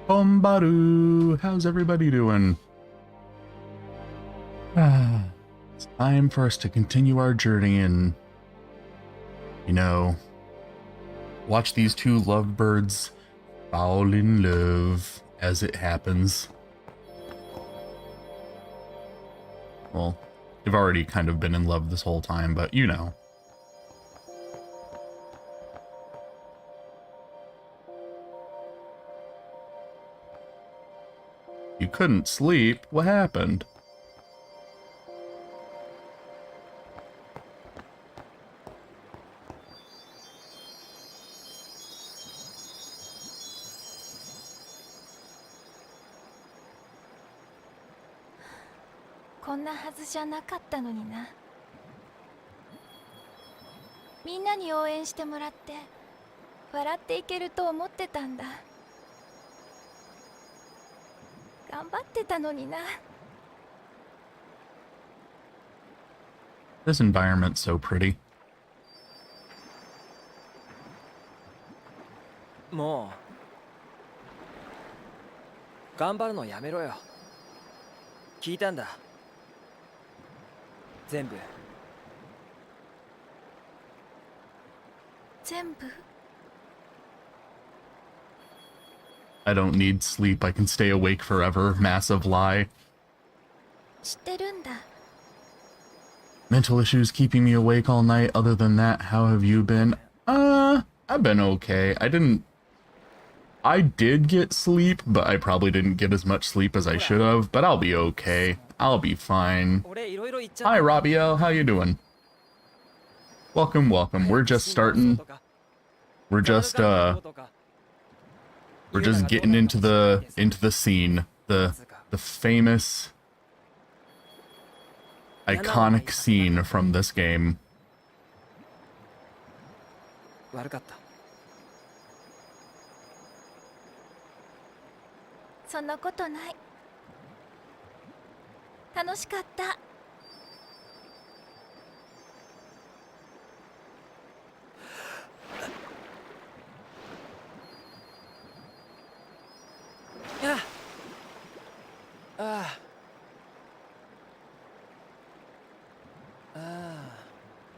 Bombaru, how's everybody doing? It's time for us to continue our journey and, watch these two lovebirds fall in love as it happens. Well, they've already kind of been in love this whole time, but you know. You couldn't sleep? What happened?こんなはずじゃなかったのにな。みんなに応援してもらって笑っていけると思ってたんだ。頑張ってたのにな。 This environment's so pretty. もう頑張るのやめろよ。聞いたんだ。全部。全部 I don't need sleep. I can stay awake forever. Massive lie. 知ってるんだ。 Mental issues keeping me awake all night. Other than that, how have you been? I've been okay. I did get sleep, but I probably didn't get as much sleep as I should have, but I'll be okay. I'll be fine. Hi, Rabiel. How you doing? Welcome, welcome. We're just starting. We're just getting into the scene. The famous iconic scene from this game. 悪かった。そんなことない。楽しかった。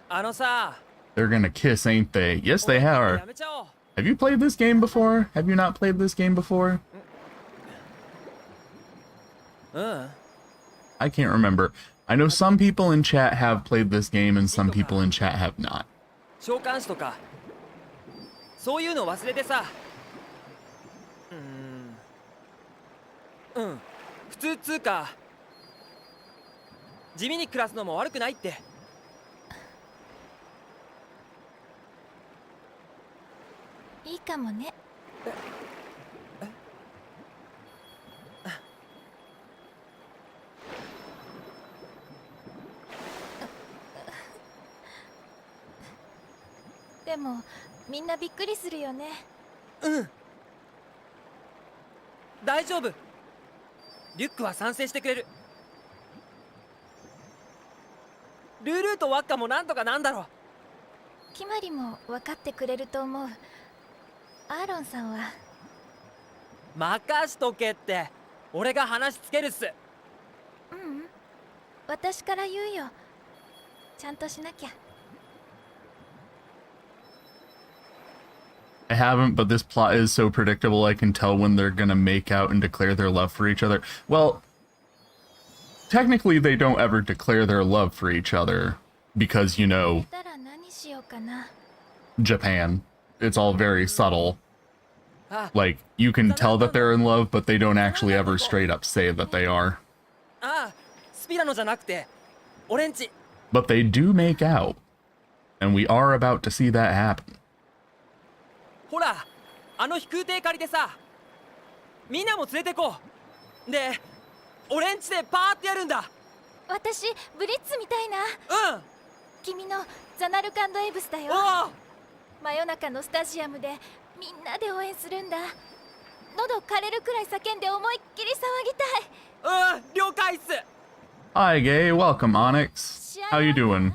あのさ。 They're gonna kiss, ain't they? Yes, they are. Have you played this game before? Have you not played this game before? I can't remember. I know some people in chat have played this game and some people in chat have not. 召喚士とかそういうの忘れてさ。普通っつうか地味に暮らすのも悪くないって。いいかもね。でもみんなびっくりするよね。大丈夫。リュックは賛成してくれる。ルールーとワッカもなんとかなんだろう。キマリも分かってくれると思う。アーロンさんは。任しとけって。俺が話つけるっす。私から言うよ。ちゃんとしなきゃ。 I haven't, but this plot is so predictable I can tell when they're gonna make out and declare their love for each other. Well, technically they don't ever declare their love for each other because, you know, Japan. It's all very subtle. Like, you can tell that they're in love, but they don't actually ever straight up say that they are. But they do make out. And we are about to see that happen. ほら、あの飛空艇借りてさ、みんなも連れてこう。で、俺んちでパーってやるんだ。私、ブリッツみたいな。君のザナルカンドエブスだよ。真夜中のスタジアムでみんなで応援するんだ。喉枯れるくらい叫んで思いっきり騒ぎたい。了解っす。Hi, Gay. Welcome, Onyx. How you doing?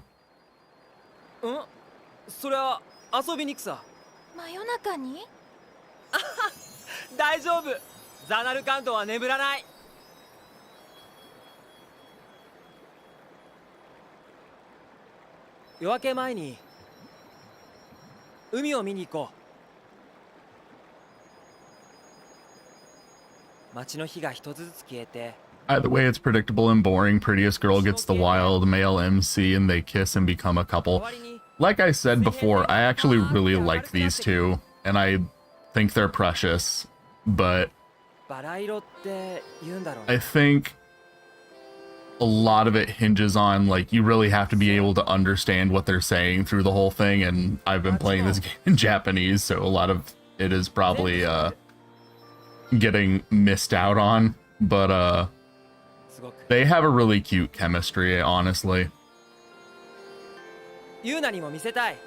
そりゃ遊びに行くさ。真夜中に？大丈夫。ザナルカンドは眠らない。夜明け前に海を見に行こう。街の火が一つずつ消えて。 Either way, it's predictable and boring. Prettiest girl gets the wild male MC and they kiss and become a couple. Like I said before, I actually really like these two, and I think they're precious, but I think a lot of it hinges on, like, you really have to be able to understand what they're saying through the whole thing, and I've been playing this game in Japanese, so a lot of it is probably getting missed out on, but they have a really cute chemistry, honestly. ユーナにも見せたい。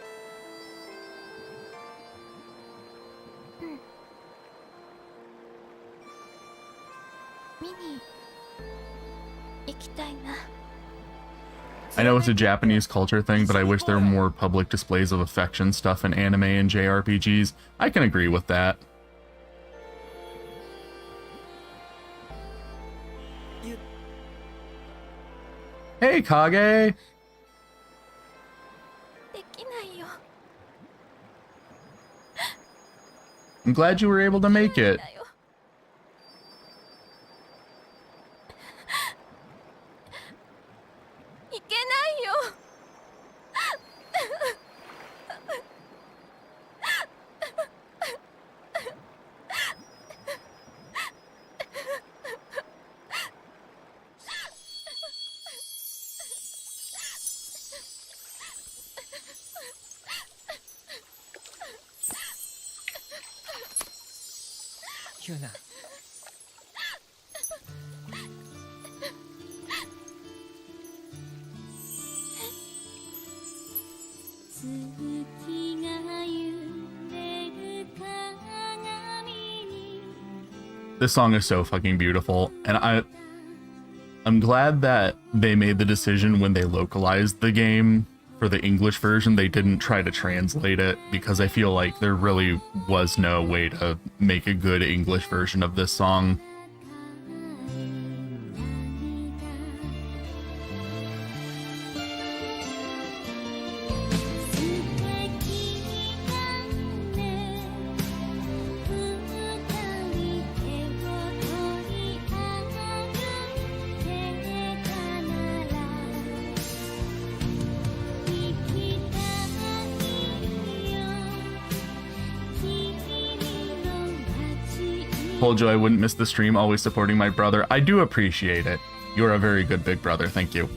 見に行きたいな。 I know it's a Japanese culture thing, but I wish there were more public displays of affection stuff in anime and JRPGs. I can agree with that. Hey, Kage! できないよ。 I'm glad you were able to make it. だよ。いけないよ。ユーナ。This song is so fucking beautiful, and I'm glad that they made the decision when they localized the game for the English version. They didn't try to translate it, because I feel like there really was no way to make a good English version of this song. Told you I wouldn't miss the stream, always supporting my brother. I do appreciate it. You're a very good big brother, thank you.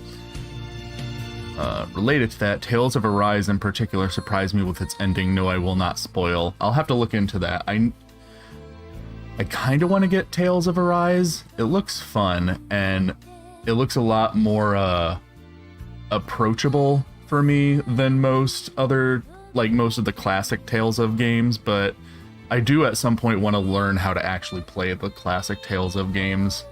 Related to that, Tales of Arise in particular surprised me with its ending. No, I will not spoil. I'll have to look into that. I kind of want to get Tales of Arise. It looks fun, and it looks a lot more approachable for me than most of the classic Tales of games, but I do at some point want to learn how to actually play the classic Tales of games.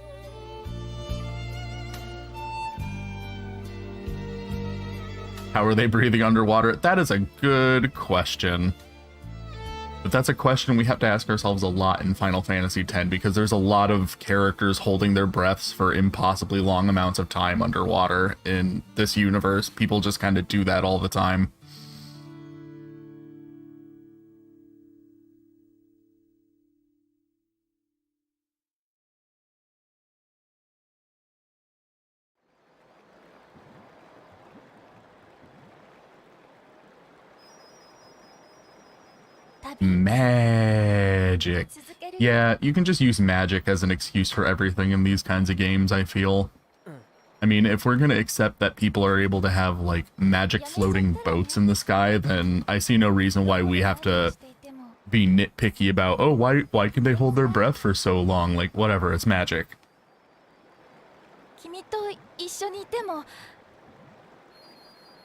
How are they breathing underwater? That is a good question. But that's a question we have to ask ourselves a lot in Final Fantasy X, because there's a lot of characters holding their breaths for impossibly long amounts of time underwater in this universe. People just kind of do that all the time. Magic. Yeah, you can just use magic as an excuse for everything in these kinds of games, I feel. I mean, if we're gonna accept that people are able to have, like, magic floating boats in the sky, then I see no reason why we have to be nitpicky about, oh, why can they hold their breath for so long? Like, whatever, it's magic. 君と一緒にいても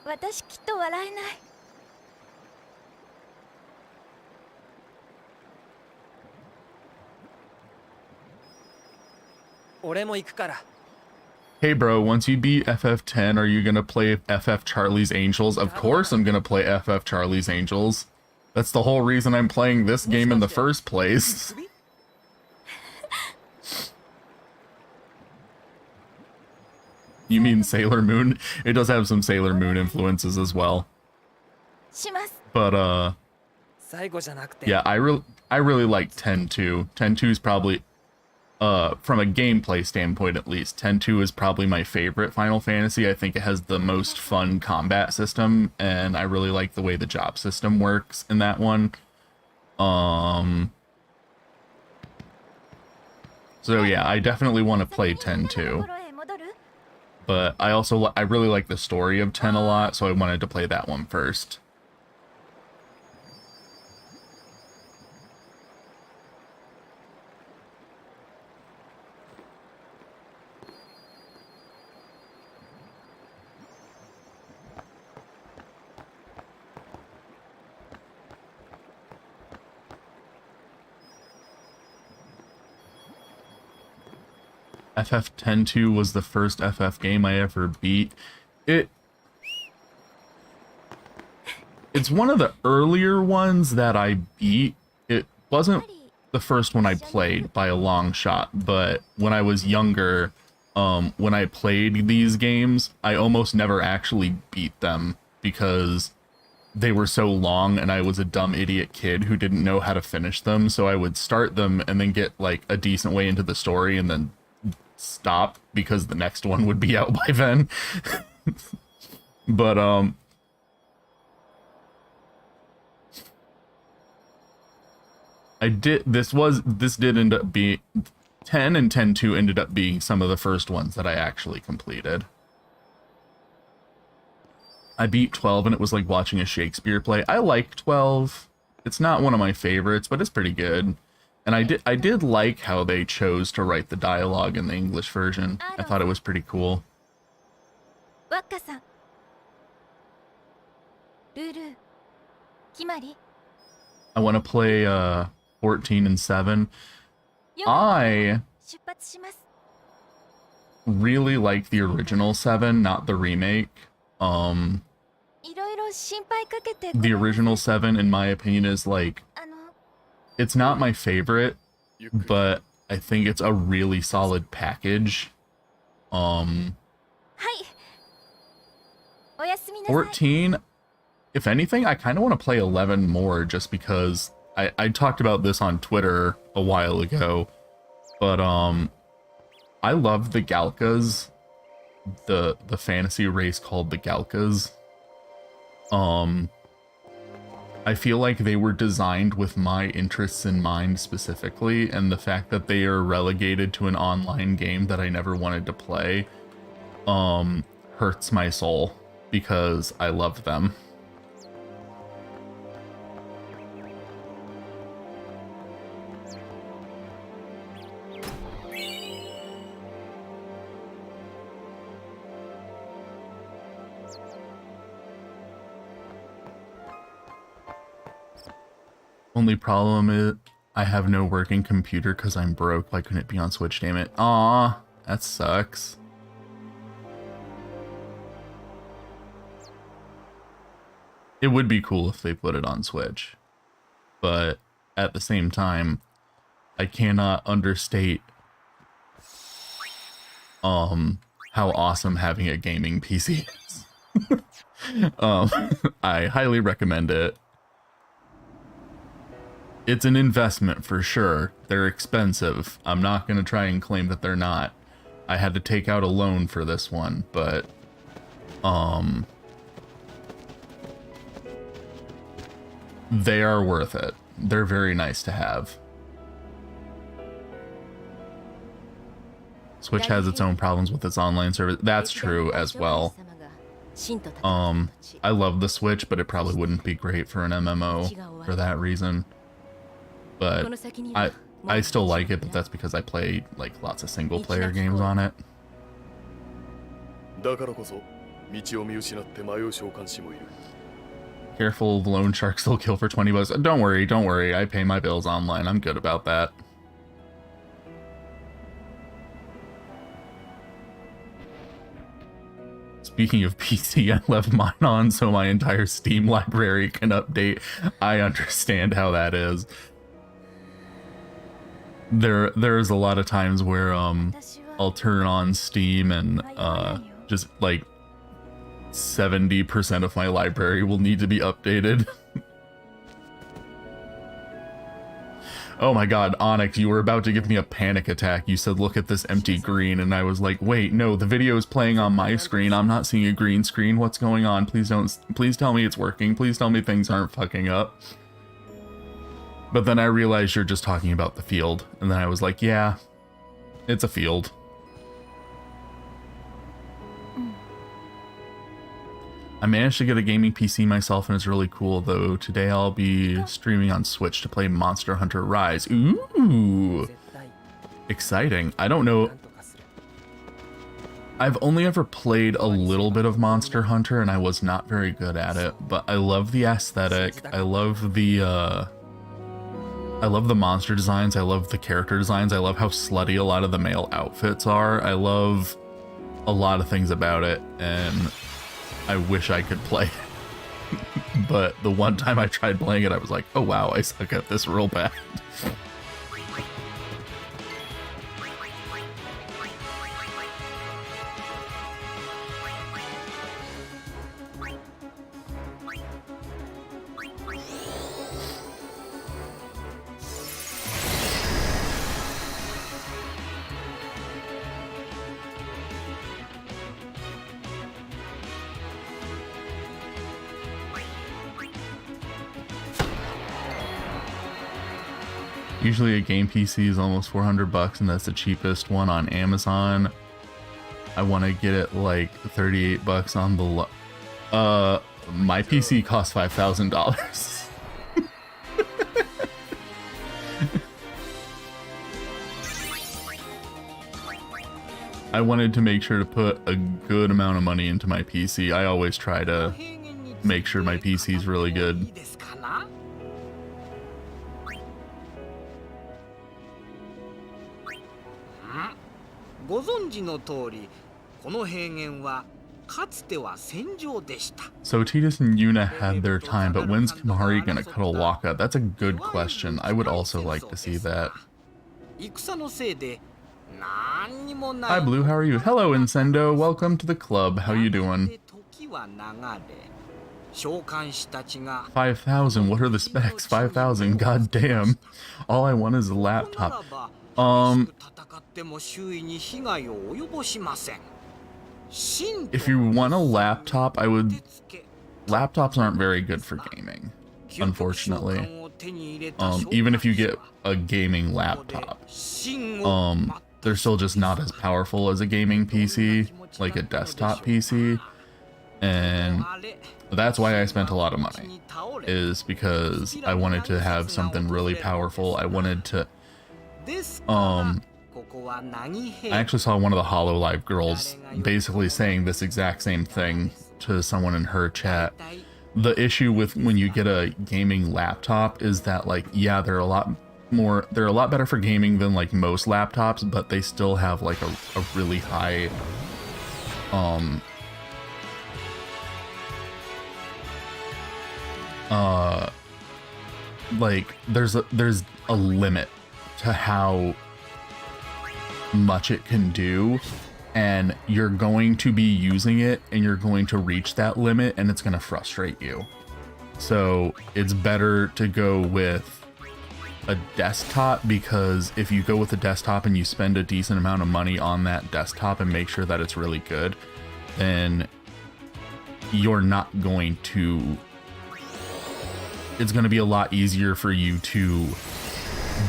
私きっと笑えない。 俺も行くから。 Hey bro, once you beat FF10, are you gonna play FF Charlie's Angels? Of course I'm gonna play FF Charlie's Angels. That's the whole reason I'm playing this game in the first place. You mean Sailor Moon? It does have some Sailor Moon influences as well. します。 But 最後じゃなくて yeah, I really like 10-2. 10-2 is probably from a gameplay standpoint at least, 10-2 is probably my favorite Final Fantasy. I think it has the most fun combat system, and I really like the way the job system works in that one. So yeah, I definitely want to play 10-2. But I really like the story of 10 a lot, so I wanted to play that one first. FF102 was the first FF game I ever beat. It's one of the earlier ones that I beat. It wasn't the first one I played by a long shot, but when I was younger, when I played these games, I almost never actually beat them because they were so long and I was a dumb idiot kid who didn't know how to finish them, so I would start them and then get like a decent way into the story and then stop because the next one would be out by then. But this did end up being 10 and 10-2 ended up being some of the first ones that I actually completed. I beat 12 and it was like watching a Shakespeare play. I like 12. It's not one of my favorites, but it's pretty good. And I did like how they chose to write the dialogue in the English version. I thought it was pretty cool. 若さん。ルール。決まり。 I want to play 14 and 7. I 出発します。 really like the original 7, not the remake. いろいろ心配かけて。 The original 7, in my opinion, is like, it's not my favorite, but I think it's a really solid package. はい。おやすみなさい。 14, if anything, I kind of want to play 11 more just because I talked about this on Twitter a while ago, but I love the Galkas, the fantasy race called the Galkas. I feel like they were designed with my interests in mind specifically, and the fact that they are relegated to an online game that I never wanted to play hurts my soul because I love them. Only problem is I have no working computer because I'm broke. Why couldn't it be on Switch, damn it? Aw, that sucks. It would be cool if they put it on Switch, but at the same time, I cannot understate how awesome having a gaming PC is. I highly recommend it. It's an investment for sure. They're expensive. I'm not going to try and claim that they're not. I had to take out a loan for this one, but they are worth it. They're very nice to have. Switch has its own problems with its online service. That's true as well. I love the Switch, but it probably wouldn't be great for an MMO for that reason. But I still like it, but that's because I play like lots of single player games on it. Careful, the loan sharks will kill for 20 bucks. Don't worry. I pay my bills online. I'm good about that. Speaking of PC, I left mine on so my entire Steam library can update. I understand how that is. There's a lot of times where I'll turn on Steam and Just like 70% of my library will need to be updated. Oh my god, Onyx, you were about to give me a panic attack. You said, look at this empty green, and I was like, wait, no, the video is playing on my screen. I'm not seeing a green screen. What's going on? Please tell me it's working. Please tell me things aren't fucking up. But then I realized you're just talking about the field, and then I was like, yeah, it's a field. I managed to get a gaming PC myself, and it's really cool, though. Today I'll be streaming on Switch to play Monster Hunter Rise. Ooh! Exciting. I don't know. I've only ever played a little bit of Monster Hunter, and I was not very good at it, but I love the aesthetic. I love the monster designs. I love the character designs. I love how slutty a lot of the male outfits are. I love a lot of things about it, and I wish I could play it. But the one time I tried playing it, I was like, oh wow, I suck at this real bad. Usually a game PC is almost $400 and that's the cheapest one on Amazon. I want to get it like $38 on the my PC costs $5,000. I wanted to make sure to put a good amount of money into my PC. I always try to make sure my PC is really good. ご存知の通り、この平原はかつては戦場でした。 So Tidus and Yuna had their time, but when's Kimahari gonna cuddle Waka? That's a good question. I would also like to see that. 戦のせいで何にもない。 Hi Blue, how are you? Hello Incendo, welcome to the club. How you doing? 時は流れ、召喚師たちが 5,000, what are the specs? 5,000, god damn. All I want is a laptop. 戦っても周囲に被害を及ぼしません。 If you want a laptop, I would... Laptops aren't very good for gaming, unfortunately. Even if you get a gaming laptop, they're still just not as powerful as a gaming PC, like a desktop PC. And that's why I spent a lot of money, is because I wanted to have something really powerful. I wanted to... I actually saw one of the HoloLive girls basically saying this exact same thing to someone in her chat. The issue with when you get a gaming laptop is that, like, yeah, they're a lot better for gaming than like most laptops, but they still have like a really high like there's a limit to how much it can do, and you're going to be using it and you're going to reach that limit and it's going to frustrate you. So it's better to go with a desktop, because if you go with a desktop and you spend a decent amount of money on that desktop and make sure that it's really good, then you're not going to... It's going to be a lot easier for you to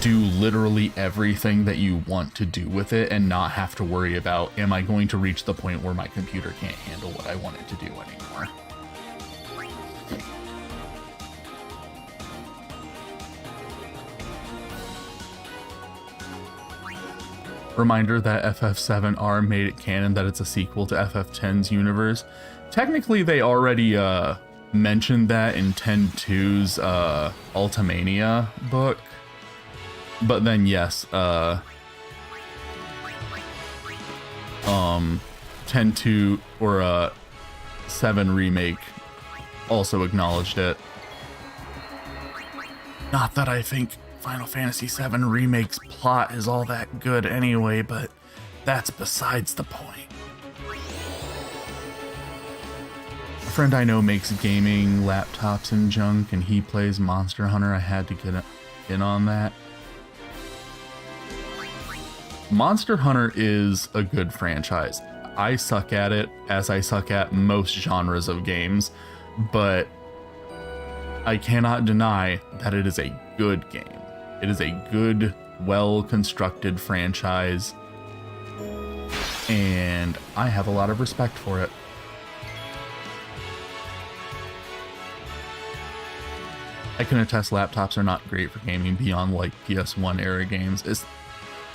do literally everything that you want to do with it and not have to worry about, am I going to reach the point where my computer can't handle what I want it to do anymore? Reminder that FF7R made it canon that it's a sequel to FF10's universe. Technically, they already mentioned that in 10.2's Ultimania book. But then yes, 10.2 or 7 remake also acknowledged it. Not that I think Final Fantasy VII Remake's plot is all that good anyway, but that's besides the point. friend I know makes gaming laptops and junk, and he plays Monster Hunter. I had to get in on that. Monster Hunter is a good franchise. I suck at it, as I suck at most genres of games, but I cannot deny that it is a good game. It is a good, well-constructed franchise, and I have a lot of respect for it. I can attest laptops are not great for gaming beyond like PS1 era games,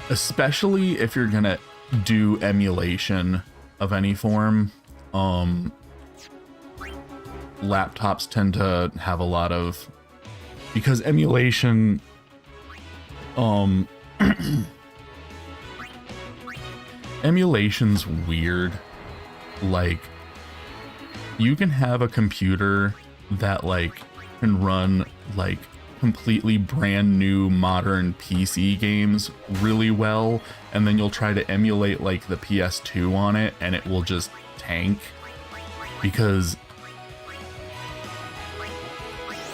especially if you're gonna do emulation of any form. Laptops tend to have a lot of, because emulation emulation's weird. Like, you can have a computer that like can run like completely brand new modern PC games really well, and then you'll try to emulate like the PS2 on it and it will just tank, because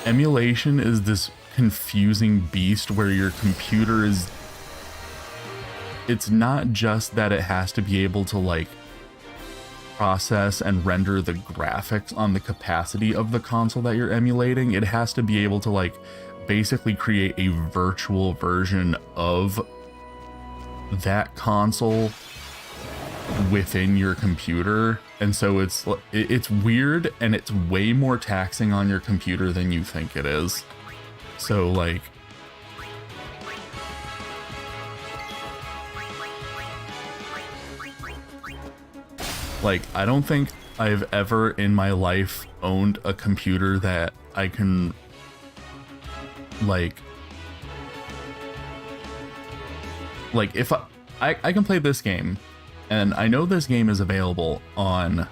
emulation is this confusing beast where your computer is, it's not just that it has to be able to like process and render the graphics on the capacity of the console that you're emulating. It has to be able to like basically create a virtual version of that console within your computer. And so it's weird, and it's way more taxing on your computer than you think it is. So like, I don't think I've ever in my life owned a computer that I can like if I can play this game, and I know this game is available on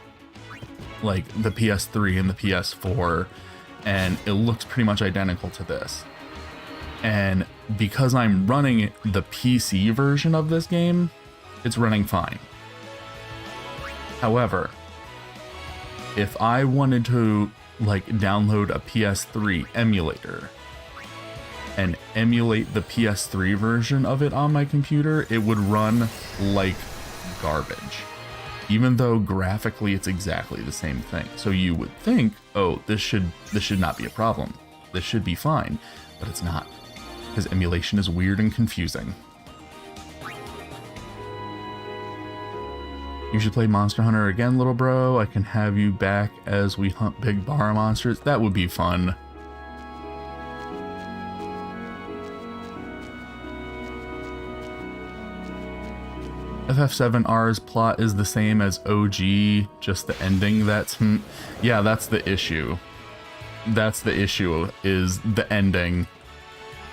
like the PS3 and the PS4, and it looks pretty much identical to this. And because I'm running the PC version of this game, it's running fine. However, if I wanted to like download a PS3 emulator and emulate the PS3 version of it on my computer, it would run like garbage, even though graphically it's exactly the same thing. So you would think, oh, this should not be a problem. This should be fine, but it's not, because emulation is weird and confusing. You should play Monster Hunter again, little bro. I can have you back as we hunt big bar monsters. That would be fun. FF7R's plot is the same as OG, just the ending that's... Yeah, that's the issue. That's the issue, is the ending,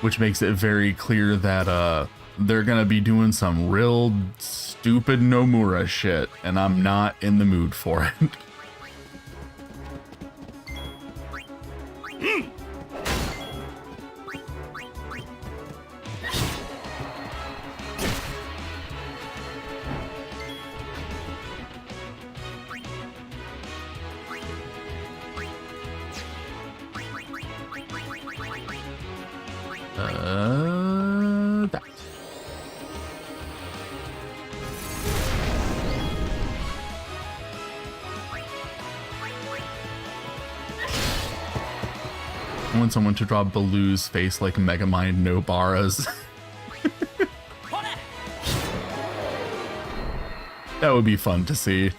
which makes it very clear that they're gonna be doing some real stupid Nomura shit, and I'm not in the mood for it. That. I want someone to draw Baloo's face like Megamind Nobara's. That would be fun to see.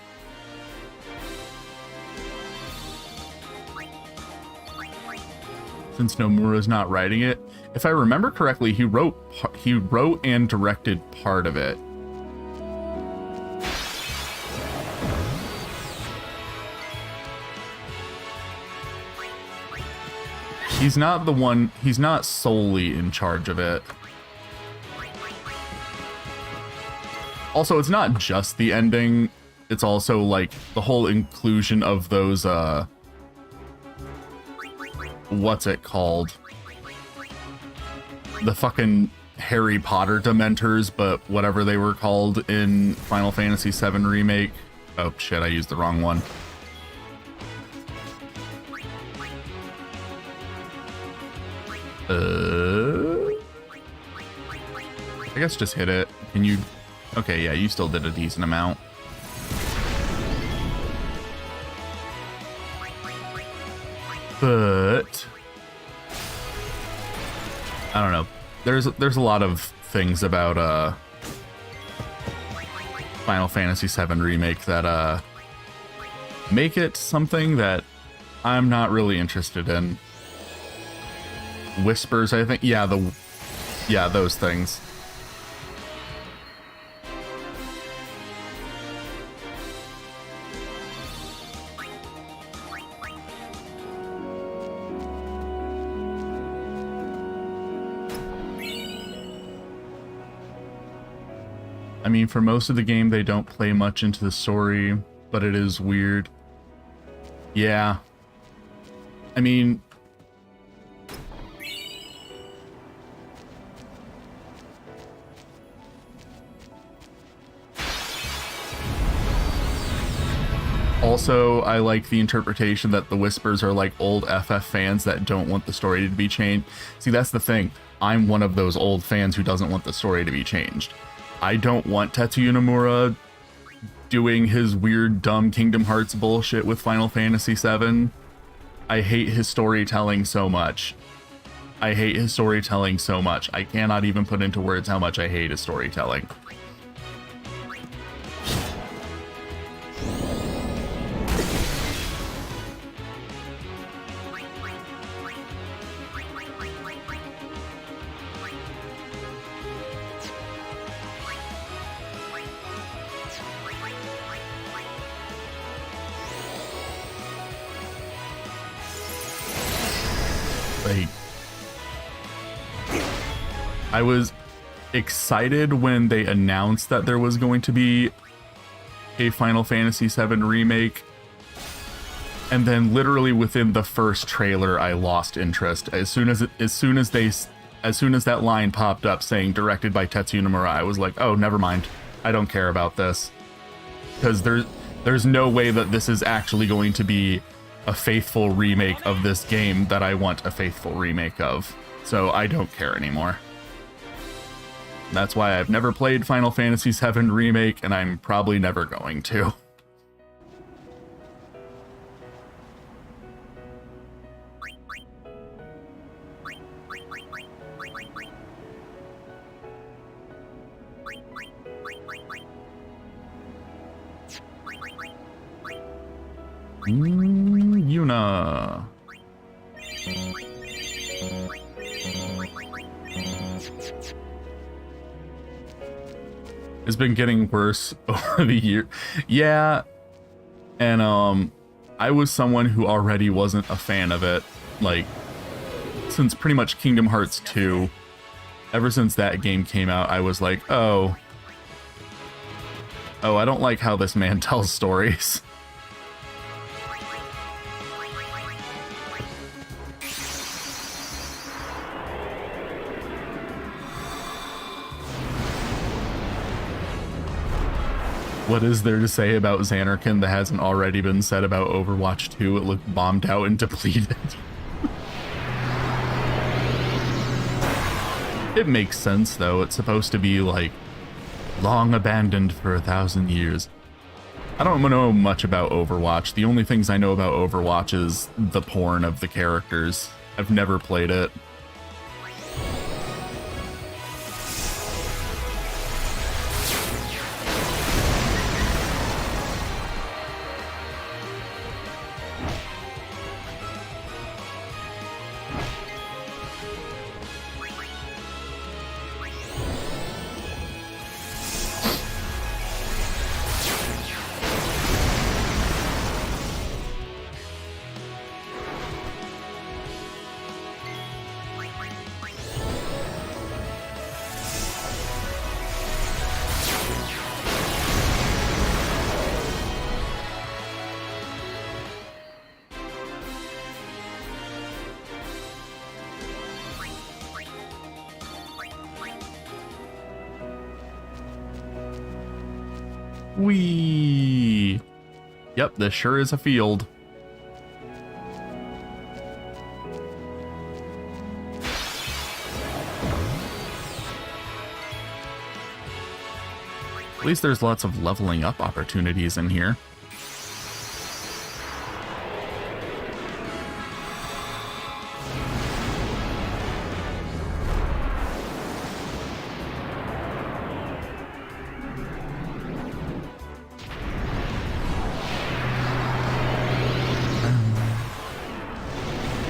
Since Nomura's not writing it, if I remember correctly, he wrote and directed part of it. He's not the one, he's not solely in charge of it. Also, it's not just the ending, it's also like the whole inclusion of those, what's it called? The fucking Harry Potter Dementors, but whatever they were called in Final Fantasy VII Remake. Oh shit, I used the wrong one. I guess just hit it. Can you... Okay, yeah, you still did a decent amount. But... I don't know. There's a lot of things about Final Fantasy VII Remake that make it something that I'm not really interested in. Whispers, I think. Yeah, those things. I mean, for most of the game, they don't play much into the story, but it is weird. Yeah. I mean... Also, I like the interpretation that the Whispers are like old FF fans that don't want the story to be changed. See, that's the thing. I'm one of those old fans who doesn't want the story to be changed. I don't want Tetsuya Nomura doing his weird, dumb Kingdom Hearts bullshit with Final Fantasy VII. I hate his storytelling so much. I hate his storytelling so much. I cannot even put into words how much I hate his storytelling. I was excited when they announced that there was going to be a Final Fantasy VII remake, and then literally within the first trailer I lost interest. As soon as that line popped up saying directed by Tetsuya Nomura, I was like, oh, never mind. I don't care about this. Because there's no way that this is actually going to be a faithful remake of this game that I want a faithful remake of. So I don't care anymore. That's why I've never played Final Fantasy VII Remake, and I'm probably never going to. Yuna. It's been getting worse over the year. Yeah. And I was someone who already wasn't a fan of it, like, since pretty much Kingdom Hearts 2. Ever since that game came out, I was like, oh, I don't like how this man tells stories. What is there to say about Xanarkand that hasn't already been said about Overwatch 2? It looked bombed out and depleted. It makes sense, though. It's supposed to be, like, long abandoned for 1,000 years. I don't know much about Overwatch. The only things I know about Overwatch is the porn of the characters. I've never played it. Whee! Yep, this sure is a field. least there's lots of leveling up opportunities in here.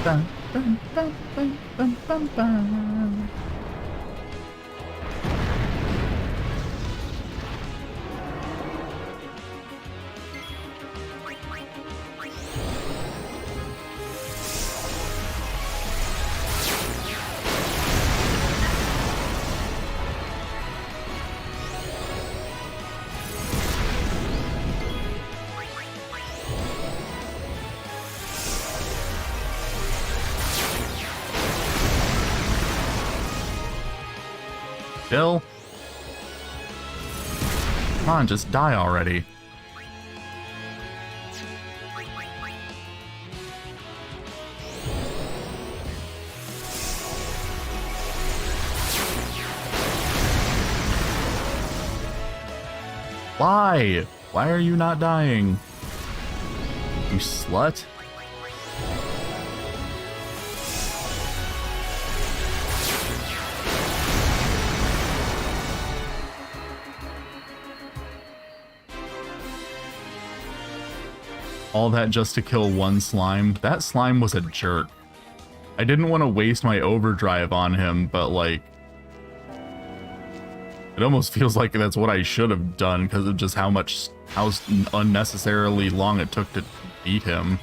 Bum, bum, bum, bum, bum, bum, bum. Bill? Come on, just die already. Why? Why are you not dying? You slut? All that just to kill one slime? That slime was a jerk. I didn't want to waste my overdrive on him, but like... It almost feels like that's what I should have done because of just how unnecessarily long it took to beat him.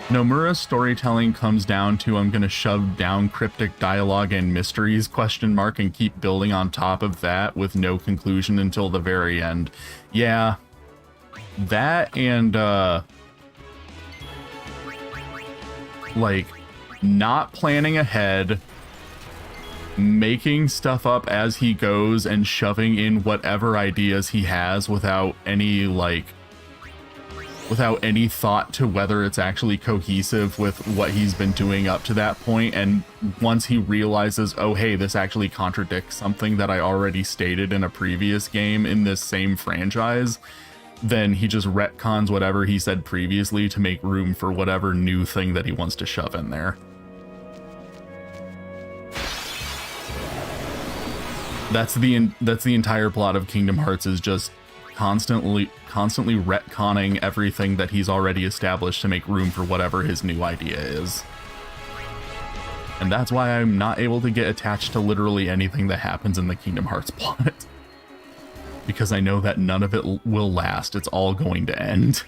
Nomura's storytelling comes down to I'm gonna shove down cryptic dialogue and mysteries question mark and keep building on top of that with no conclusion until the very end. Yeah. That and like not planning ahead, making stuff up as he goes and shoving in whatever ideas he has without any thought to whether it's actually cohesive with what he's been doing up to that point. And once he realizes, oh hey, this actually contradicts something that I already stated in a previous game in this same franchise, then he just retcons whatever he said previously to make room for whatever new thing that he wants to shove in there. That's the entire plot of Kingdom Hearts, is just constantly retconning everything that he's already established to make room for whatever his new idea is. And that's why I'm not able to get attached to literally anything that happens in the Kingdom Hearts plot. Because I know that none of it will last. It's all going to end.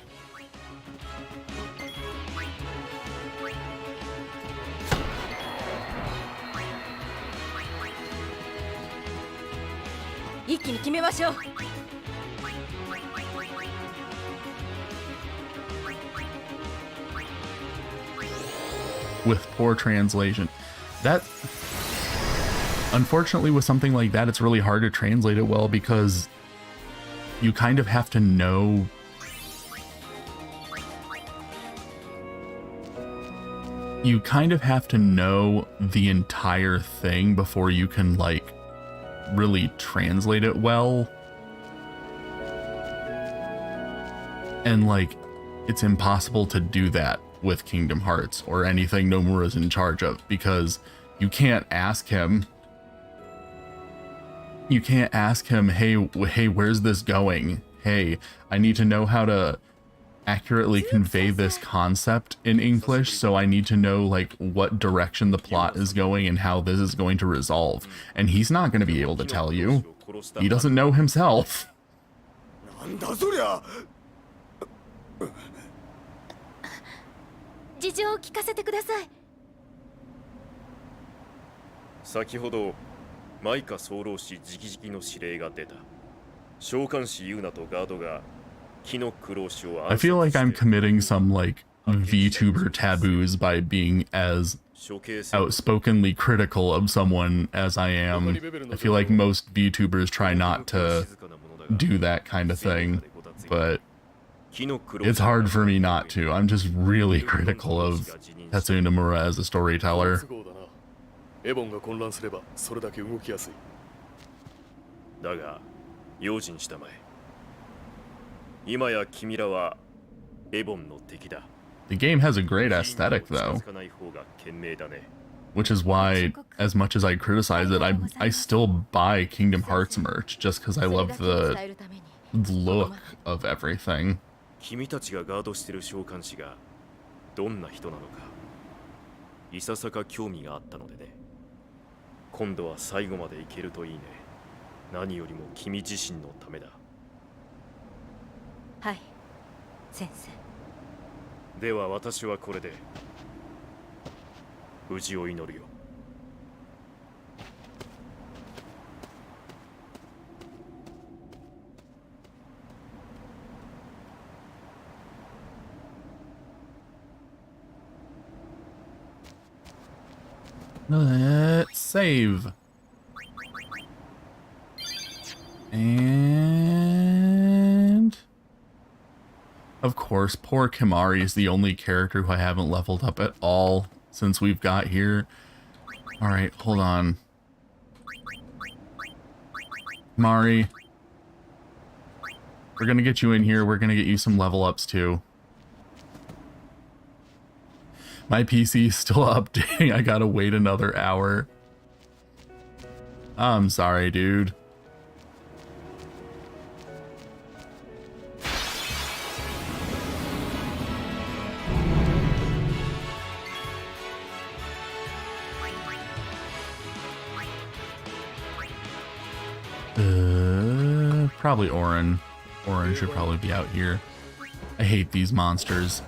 With poor translation. That, unfortunately, with something like that, it's really hard to translate it well because you kind of have to know the entire thing before you can like really translate it well. And like it's impossible to do that with Kingdom Hearts or anything Nomura's in charge of, because you can't ask him, hey, where's this going? Hey, I need to know how to accurately convey this concept in English, so I need to know like what direction the plot is going and how this is going to resolve. And he's not going to be able to tell you. He doesn't know himself. 事情を聞かせてください。先ほどマイカ総老師直々の指令が出た。召喚師ユーナとガードが木の苦労師を I feel like I'm committing some like VTuber taboos by being as outspokenly critical of someone as I am. I feel like most VTubers try not to do that kind of thing, but It's hard for me not to. I'm just really critical of Tetsuya Nomura as a storyteller. エボンが混乱すればそれだけ動きやすい。だが用心したまえ。今や君らはエボンの敵だ。 The game has a great aesthetic though, which is why, as much as I criticize it, I still buy Kingdom Hearts merch just because I love the look of everything. 君たちがガードしてる召喚士がどんな人なのかいささか興味があったのでね。今度は最後までいけるといいね。何よりも君自身のためだ。はい、先生。では私はこれで無事を祈るよ。Let's save. And of course, poor Kimari is the only character who I haven't leveled up at all since we've got here. Alright, hold on. Kimari. We're gonna get you in here. We're gonna get you some level ups too. My PC is still updating. I gotta wait another hour. I'm sorry, dude. Probably Orin. Orin should probably be out here. I hate these monsters.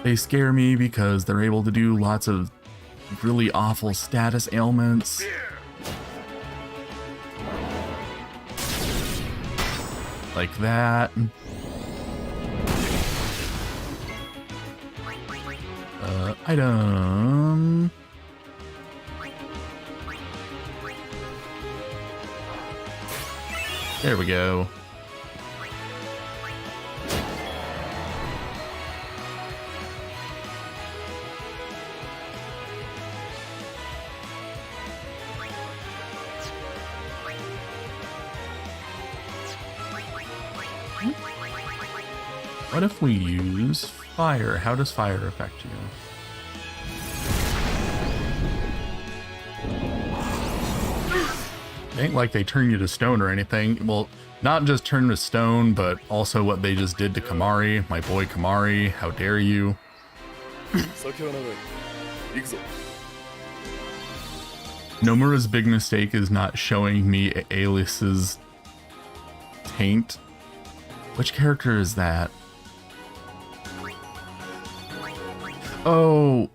They scare me because they're able to do lots of really awful status ailments. Like that. Item. There we go. What if we use fire? How does fire affect you? It ain't like they turn you to stone or anything. Well, not just turn to stone, but also what they just did to Kimari, my boy Kimari. How dare you? Nomura's big mistake is not showing me Alice's taint. Which character is that? Oh,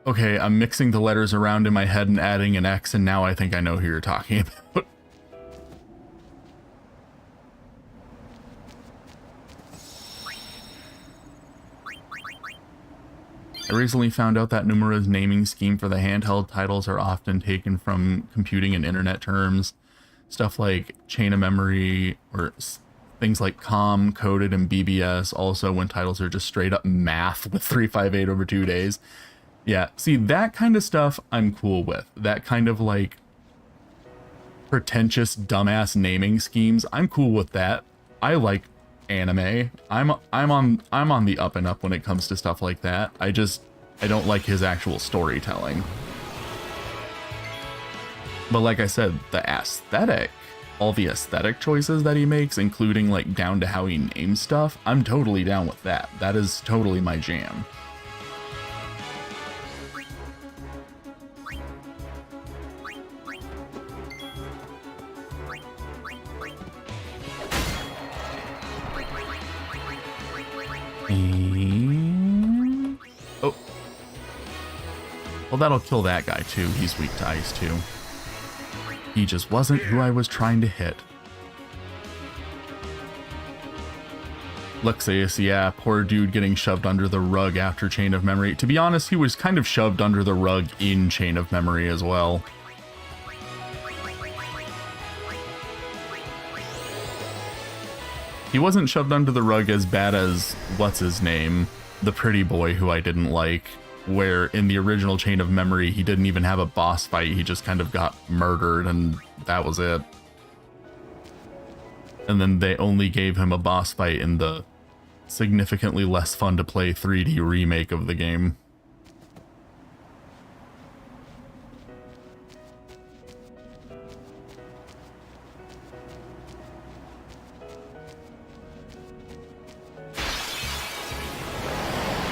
okay, I'm mixing the letters around in my head and adding an X, and now I think I know who you're talking about. I recently found out that Nomura's naming scheme for the handheld titles are often taken from computing and internet terms. Stuff like chain of memory or things like COM, coded, and BBS. Also, when titles are just straight up math with 358 over 2 days. Yeah, see, that kind of stuff I'm cool with. That kind of like pretentious dumbass naming schemes, I'm cool with that. I like anime. I'm on the up and up when it comes to stuff like that. I don't like his actual storytelling. But like I said, the aesthetic, all the aesthetic choices that he makes, including like down to how he names stuff, I'm totally down with that. That is totally my jam. And... oh. Well, that'll kill that guy too. He's weak to ice too. He just wasn't who I was trying to hit. Luxius, yeah, poor dude getting shoved under the rug after Chain of Memory. To be honest, he was kind of shoved under the rug in Chain of Memory as well. He wasn't shoved under the rug as bad as, what's his name? The pretty boy who I didn't like, where in the original Chain of Memory, he didn't even have a boss fight. He just kind of got murdered and that was it. And then they only gave him a boss fight in the significantly less fun to play 3D remake of the game.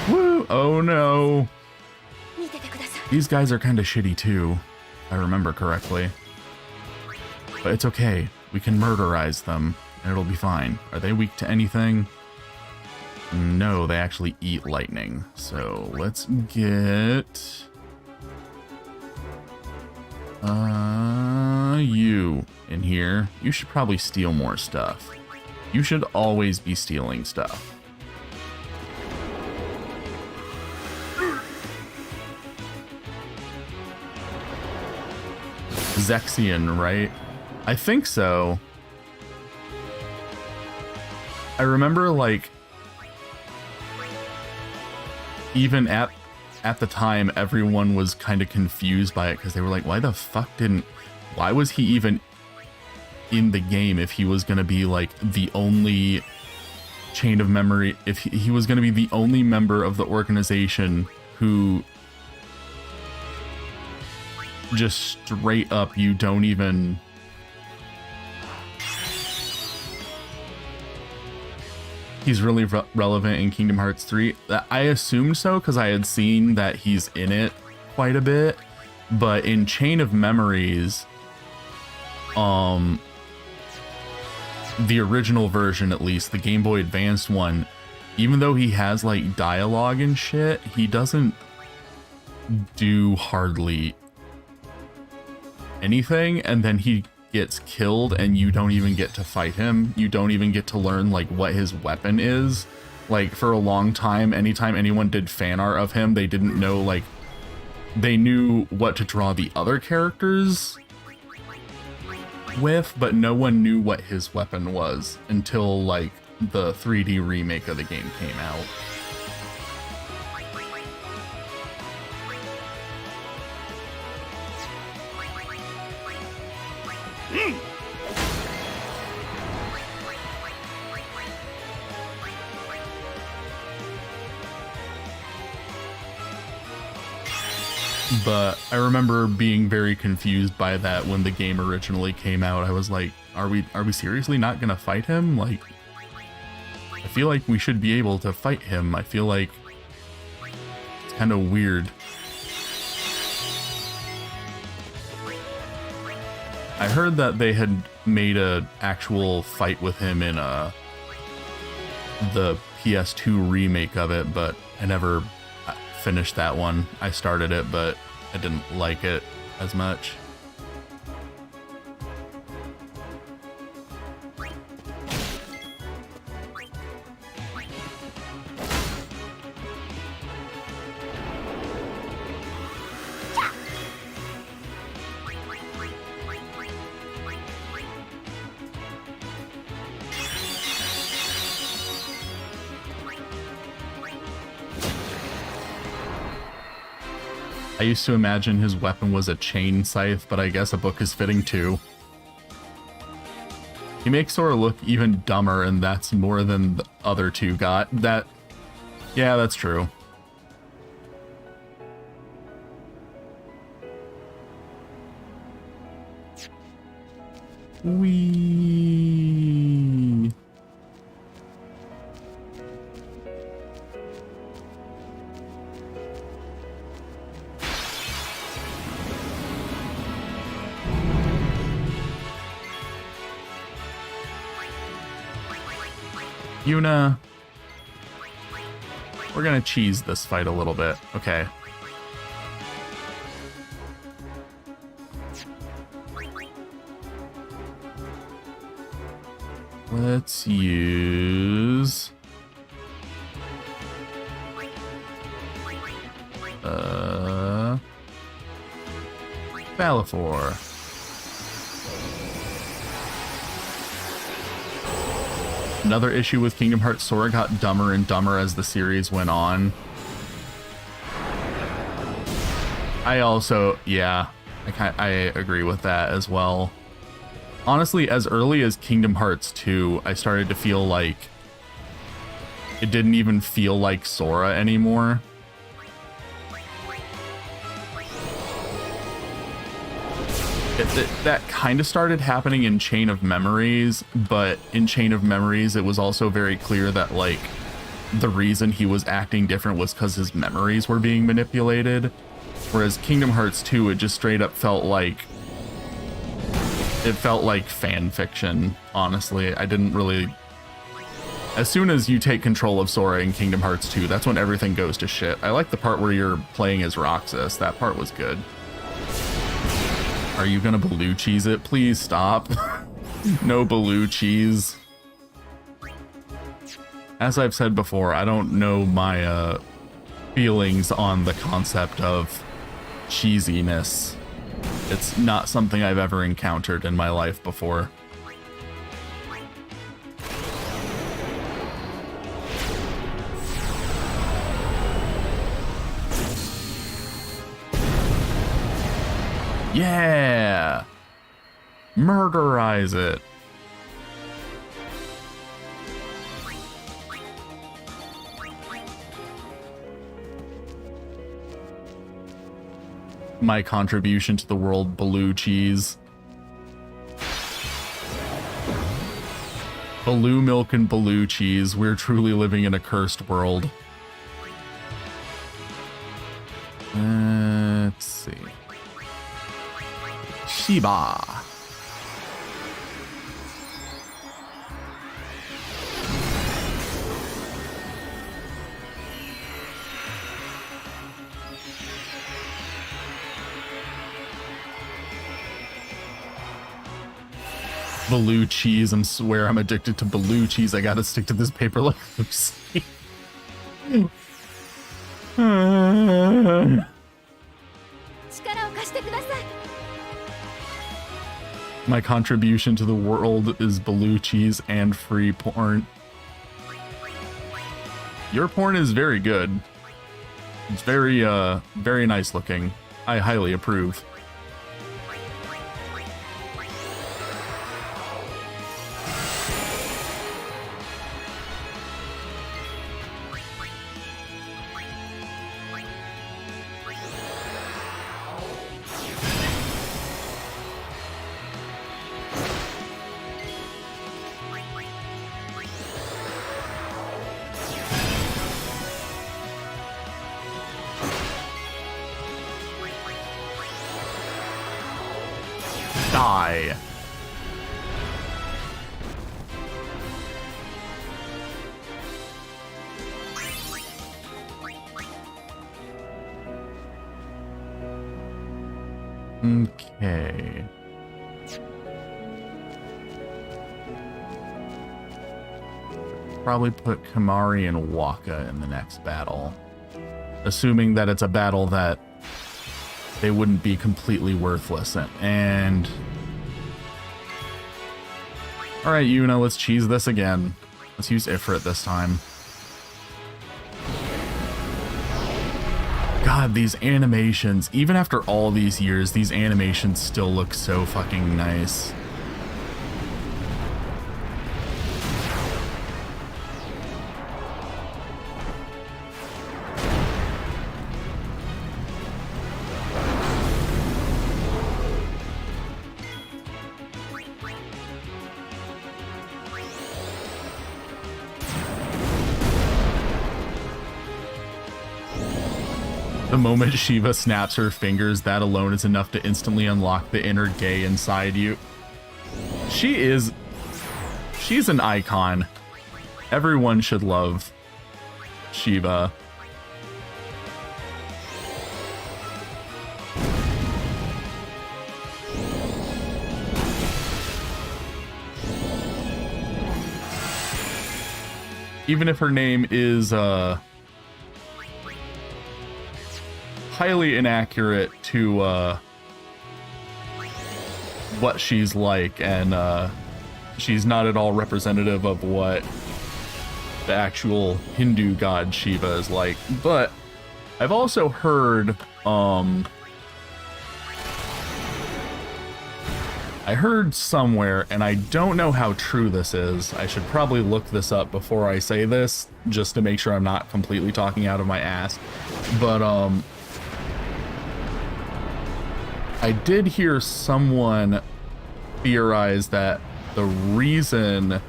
Woo! Oh no! 見ててください。 These guys are kind of shitty too, if I remember correctly. But it's okay. We can murderize them, and it'll be fine. Are they weak to anything? No, they actually eat lightning. So let's get... you in here. You should probably steal more stuff. You should always be stealing stuff. Zexion, right? I think so. I remember, like, even at the time, everyone was kind of confused by it because they were like, why was he even in the game if he was going to be, like, the only Chain of Memory, if he was going to be the only member of the organization who just straight up, you don't even... He's really relevant in Kingdom Hearts 3. I assumed so because I had seen that he's in it quite a bit, but in Chain of Memories, the original version, at least, the Game Boy Advanced one, even though he has like dialogue and shit, he doesn't do hardly anything, and then he gets killed and you don't even get to fight him. You don't even get to learn like what his weapon is. Like for a long time, anytime anyone did fan art of him, they didn't know, like, they knew what to draw the other characters with, but no one knew what his weapon was until like the 3D remake of the game came out. But I remember being very confused by that when the game originally came out. I was like, are we seriously not gonna fight him? Like, I feel like we should be able to fight him. I feel like it's kind of weird. I heard that they had made a actual fight with him in the PS2 remake of it, but I never finished that one. I started it, but I didn't like it as much. I used to imagine his weapon was a chain scythe, but I guess a book is fitting too. He makes Sora look even dumber, and that's more than the other two got. That... yeah, that's true. Whee! Yuna. We're gonna cheese this fight a little bit. Okay. Let's use... Balafor. Another issue with Kingdom Hearts, Sora got dumber and dumber as the series went on. I also, yeah, I agree with that as well. Honestly, as early as Kingdom Hearts 2, I started to feel like it didn't even feel like Sora anymore. That kind of started happening in Chain of Memories, but in Chain of Memories, it was also very clear that, like, the reason he was acting different was because his memories were being manipulated. Whereas Kingdom Hearts 2, it just straight up felt like... It felt like fan fiction, honestly. I didn't really... As soon as you take control of Sora in Kingdom Hearts 2, that's when everything goes to shit. I like the part where you're playing as Roxas. That part was good. Are you gonna blue cheese it? Please stop. No blue cheese. As I've said before, I don't know my feelings on the concept of cheesiness. It's not something I've ever encountered in my life before. Yeah! Murderize it. My contribution to the world, blue cheese. Blue milk and blue cheese. We're truly living in a cursed world. Let's see. Shiba. Blue cheese. I swear I'm addicted to blue cheese. I gotta stick to this paper like Lucy. My contribution to the world is blue cheese and free porn. Your porn is very good. It's very, very nice looking. I highly approve. Die. Okay. Probably put Kamari and Waka in the next battle. Assuming that it's a battle that they wouldn't be completely worthless. And all right, Yuna, let's cheese this again. Let's use Ifrit this time. God, these animations, even after all these years, these animations still look so fucking nice. The moment Shiva snaps her fingers, that alone is enough to instantly unlock the inner gay inside you. She's an icon. Everyone should love Shiva. Even if her name is, highly inaccurate to what she's like, and she's not at all representative of what the actual Hindu god Shiva is like. But I've also heard, I heard somewhere, and I don't know how true this is. I should probably look this up before I say this, just to make sure I'm not completely talking out of my ass. But, I did hear someone theorize that the reason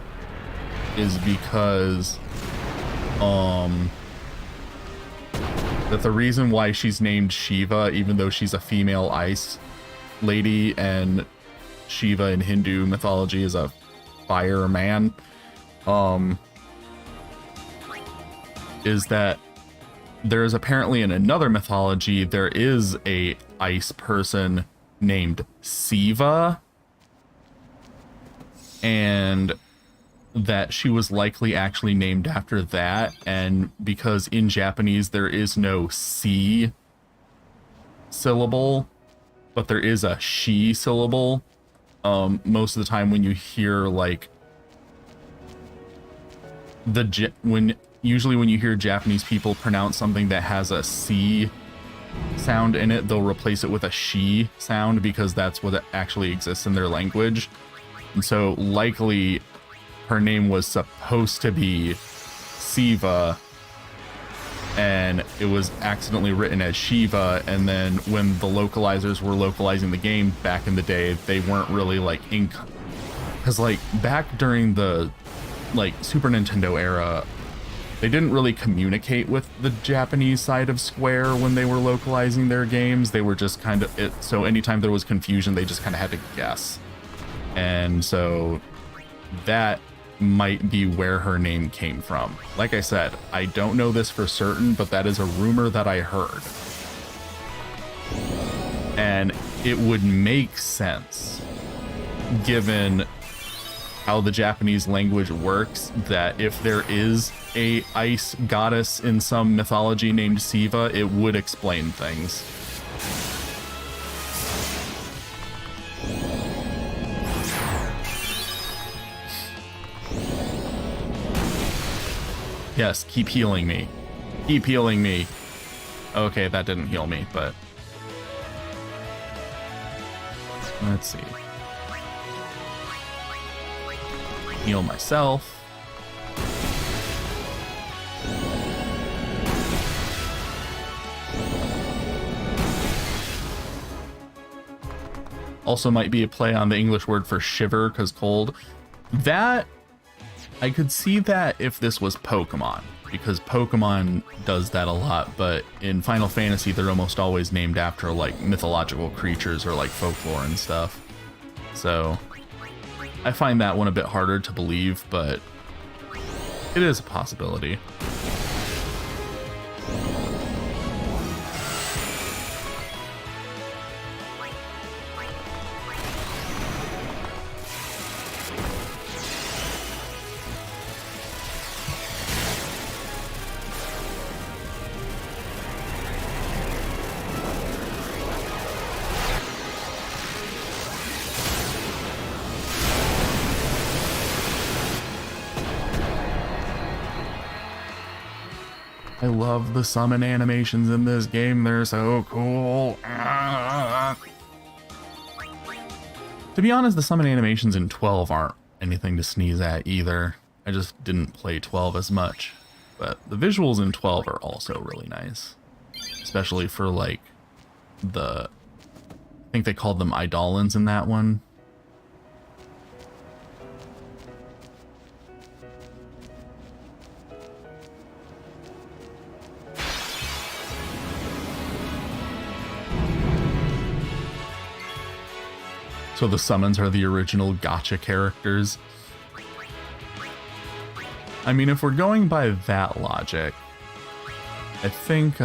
is because, that the reason why she's named Shiva, even though she's a female ice lady, and Shiva in Hindu mythology is a fire man, is that there's apparently in another mythology there is a ice person named Siva, and that she was likely actually named after that. And because in Japanese there is no C syllable, but there is a she syllable, most of the time when you hear like usually when you hear Japanese people pronounce something that has a C sound in it, they'll replace it with a she sound because that's what actually exists in their language. And so likely her name was supposed to be Siva, and it was accidentally written as Shiva. And then when the localizers were localizing the game back in the day, they weren't really like because like back during the like Super Nintendo era, they didn't really communicate with the Japanese side of Square when they were localizing their games. They were just kind of it. So anytime there was confusion, they just kind of had to guess. And so that might be where her name came from. Like I said, I don't know this for certain, but that is a rumor that I heard. And it would make sense given how the Japanese language works, that if there is a ice goddess in some mythology named Siva, it would explain things. Yes, keep healing me. Keep healing me. Okay, that didn't heal me, but let's see. Heal myself. Also might be a play on the English word for shiver, because cold. That, I could see that if this was Pokemon, because Pokemon does that a lot, but in Final Fantasy they're almost always named after like mythological creatures or like folklore and stuff. So I find that one a bit harder to believe, but it is a possibility. I love the summon animations in this game, they're so cool. To be honest, the summon animations in 12 aren't anything to sneeze at either. I just didn't play 12 as much. But the visuals in 12 are also really nice. Especially for like I think they called them Eidolons in that one. So the summons are the original gacha characters. I mean, if we're going by that logic, I think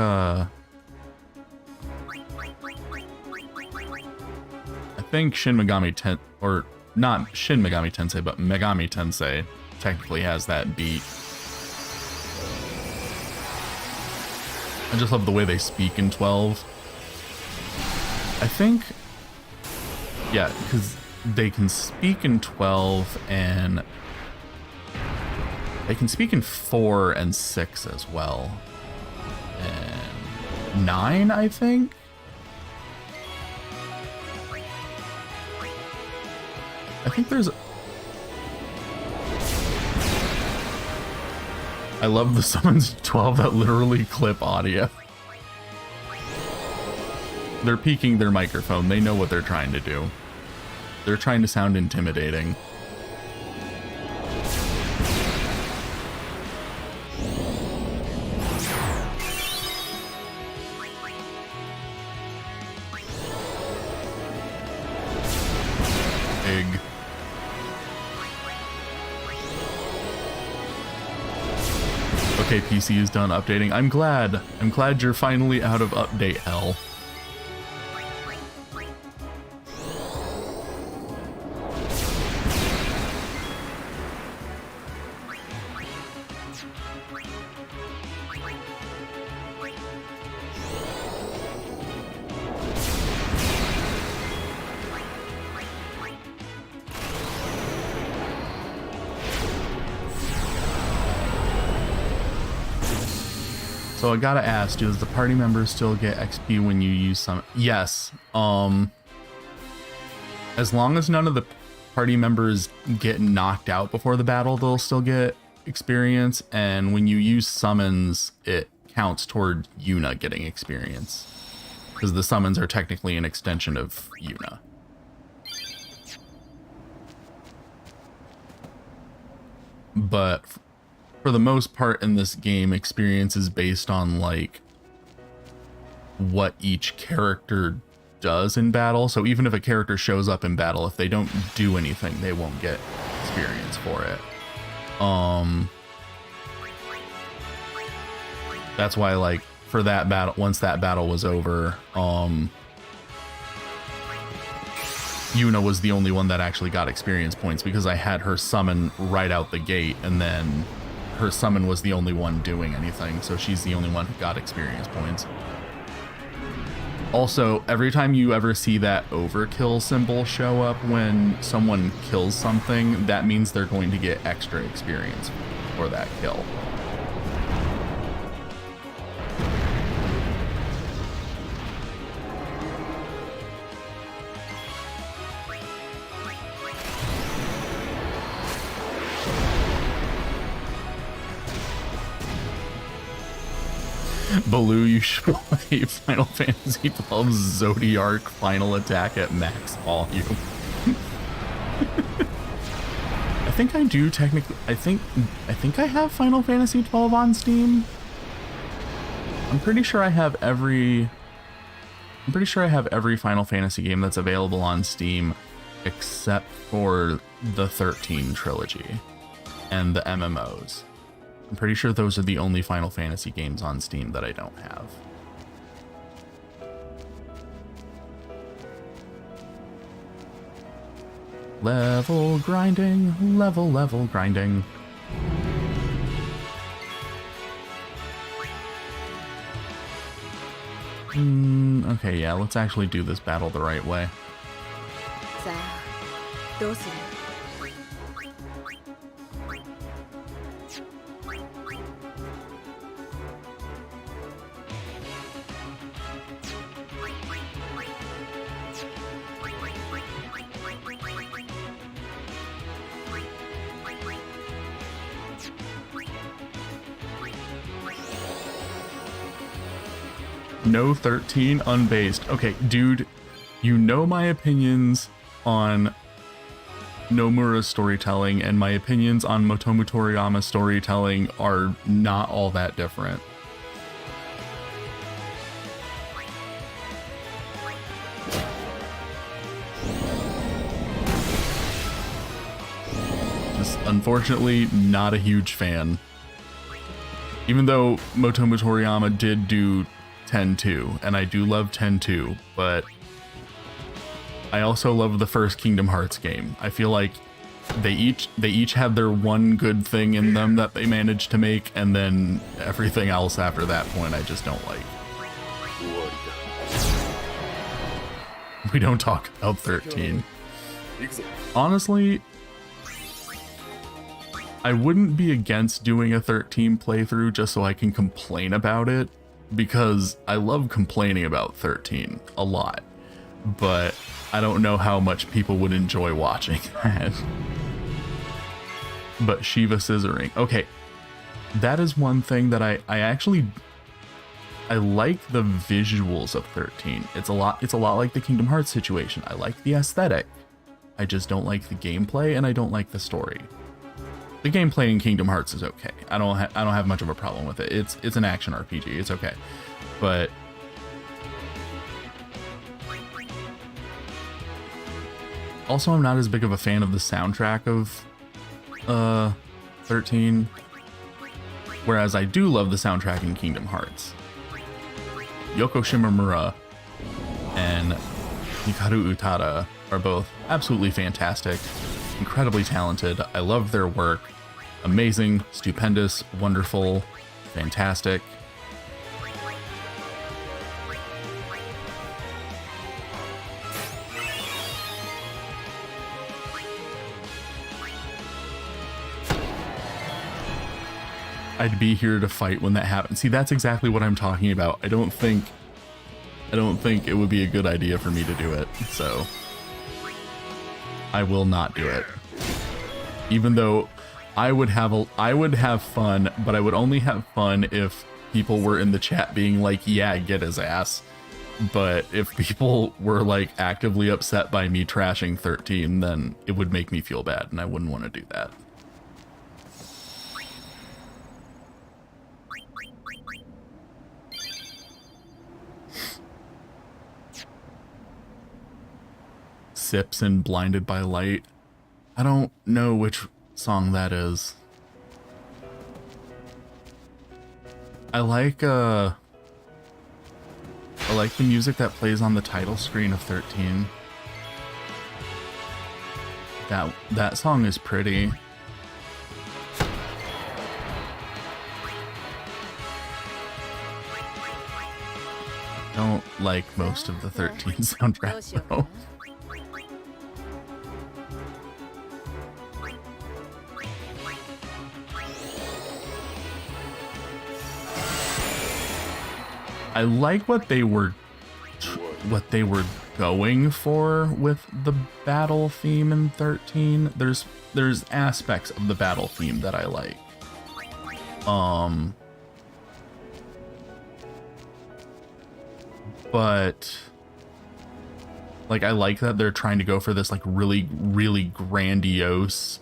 Shin Megami Tensei, or not Shin Megami Tensei, but Megami Tensei technically has that beat. I just love the way they speak in 12. I think, yeah, because they can speak in 12 and they can speak in 4 and 6 as well. And 9, I think? I think there's... I love the summons 12 that literally clip audio. They're peeking their microphone. They know what they're trying to do. They're trying to sound intimidating. Big. Okay, PC is done updating. I'm glad. I'm glad you're finally out of update hell. So I gotta ask, does the party members still get XP when you use some? Yes. As long as none of the party members get knocked out before the battle, they'll still get experience. And when you use summons, it counts toward Yuna getting experience. Because the summons are technically an extension of Yuna. But for the most part in this game, experience is based on like what each character does in battle. So even if a character shows up in battle, if they don't do anything, they won't get experience for it. That's why, like, for that battle, once that battle was over, Yuna was the only one that actually got experience points because I had her summon right out the gate, and then her summon was the only one doing anything, so she's the only one who got experience points. Also, every time you ever see that overkill symbol show up when someone kills something, that means they're going to get extra experience for that kill. Baloo, you should play Final Fantasy XII Zodiac final attack at max volume. I think I do technically. I think I have Final Fantasy XII on Steam. I'm pretty sure I have every Final Fantasy game that's available on Steam except for the 13 trilogy and the MMOs. I'm pretty sure those are the only Final Fantasy games on Steam that I don't have. Level grinding, level grinding. Okay, yeah, let's actually do this battle the right way. さあどうする？ No 13 unbased. Okay, dude, you know my opinions on Nomura's storytelling, and my opinions on Motomu Toriyama's storytelling are not all that different. Just unfortunately not a huge fan. Even though Motomu Toriyama did do 10-2, and I do love 10-2, but I also love the first Kingdom Hearts game. I feel like they each had their one good thing in them that they managed to make, and then everything else after that point I just don't like. We don't talk about 13. 行くぞ。 honestly, I wouldn't be against doing a 13 playthrough just so I can complain about it, because I love complaining about 13 a lot, but I don't know how much people would enjoy watching that. But Shiva scissoring. Okay, that is one thing that I like the visuals of 13. It's a lot like the Kingdom Hearts situation. I like the aesthetic. I just don't like the gameplay, and I don't like the story. The gameplay in Kingdom Hearts is okay. I don't have much of a problem with it. It's an action RPG. It's okay. But also, I'm not as big of a fan of the soundtrack of 13, whereas I do love the soundtrack in Kingdom Hearts. Yoko Shimomura and Hikaru Utada are both absolutely fantastic, incredibly talented. I love their work. Amazing, stupendous, wonderful, fantastic. I'd be here to fight when that happens. See, that's exactly what I'm talking about. I don't think it would be a good idea for me to do it, so I will not do it. Even though I would have fun, but I would only have fun if people were in the chat being like, yeah, get his ass. But if people were like actively upset by me trashing 13, then it would make me feel bad, and I wouldn't want to do that. Sips and Blinded by Light. I don't know which song that is. I like the music that plays on the title screen of 13. That song is pretty. Don't like most of the 13 soundtrack though. I like what they were going for with the battle theme in 13. There's aspects of the battle theme that I like. But like I like that they're trying to go for this like really grandiose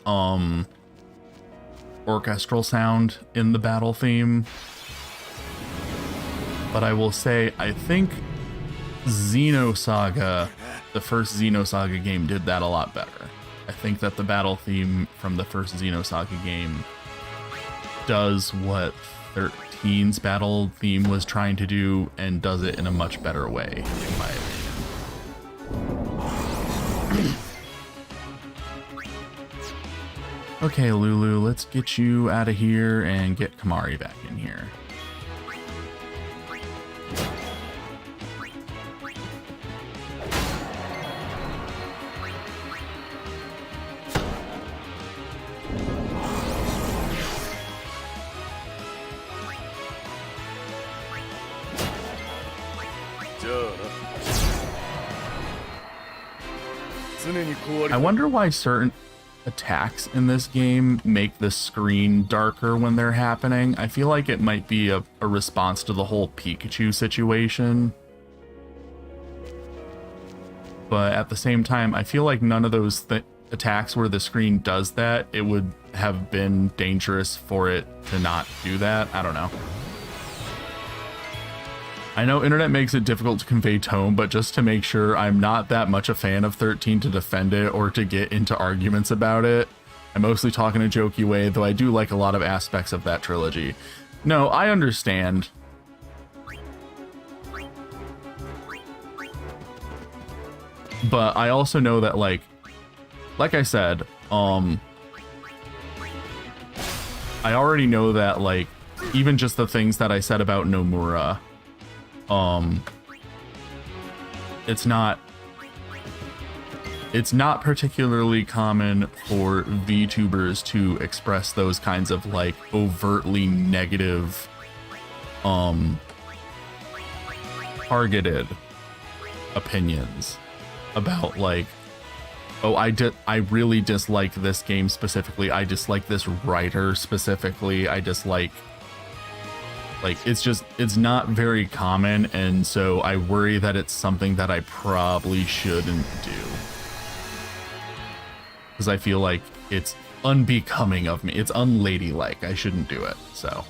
orchestral sound in the battle theme. But I will say, I think Xenosaga, the first Xenosaga game, did that a lot better. I think that the battle theme from the first Xenosaga game does what 13's battle theme was trying to do, and does it in a much better way, in my opinion. Okay, Lulu, let's get you out of here and get Kamari back in here. I wonder why certain attacks in this game make the screen darker when they're happening. I feel like it might be a response to the whole Pikachu situation. But at the same time, I feel like none of those attacks where the screen does that, it would have been dangerous for it to not do that. I don't know. I know internet makes it difficult to convey tone, but just to make sure I'm not that much a fan of 13 to defend it or to get into arguments about it. I'm mostly talking a jokey way, though I do like a lot of aspects of that trilogy. No, I understand. But I also know that, like I said, I already know that, like, even just the things that I said about Nomura, it's not it's not particularly common for VTubers to express those kinds of like overtly negative, targeted opinions about like, oh, I really dislike this game specifically. I dislike this writer specifically. I dislike, like, it's not very common, and so I worry that it's something that I probably shouldn't do. Because I feel like it's unbecoming of me. It's unladylike. I shouldn't do it, so.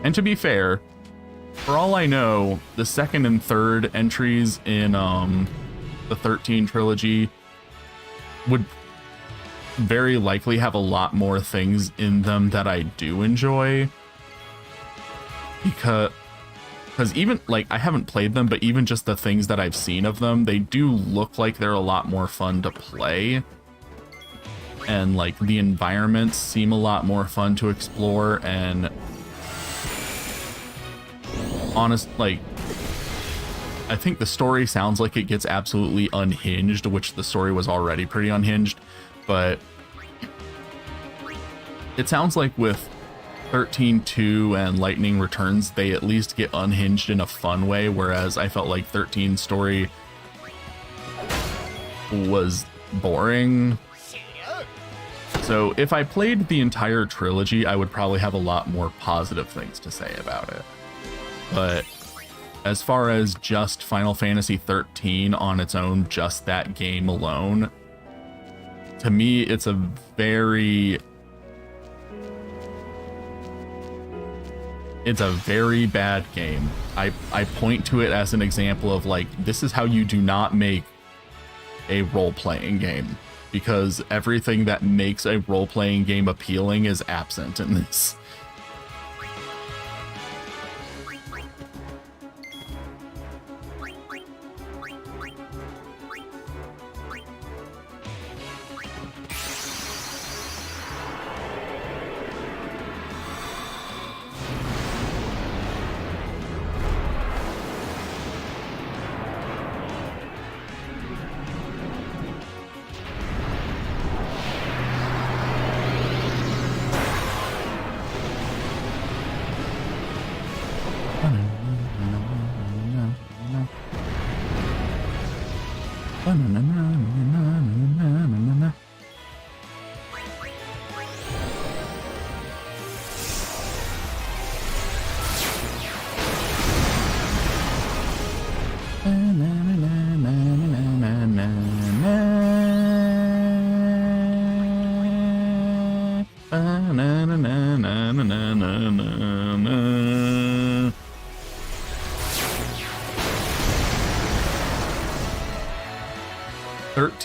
And to be fair, for all I know, the second and third entries in the 13 trilogy would very likely have a lot more things in them that I do enjoy. Because even, like, I haven't played them, but even just the things that I've seen of them, they do look like they're a lot more fun to play. And, like, the environments seem a lot more fun to explore, and like, I think the story sounds like it gets absolutely unhinged, which the story was already pretty unhinged, but it sounds like with 13-2 and Lightning Returns, they at least get unhinged in a fun way, whereas I felt like 13's story was boring. So if I played the entire trilogy, I would probably have a lot more positive things to say about it. But as far as just Final Fantasy 13 on its own, just that game alone, to me, it's a very bad game. I point to it as an example of, like, this is how you do not make a role-playing game, because everything that makes a role-playing game appealing is absent in this.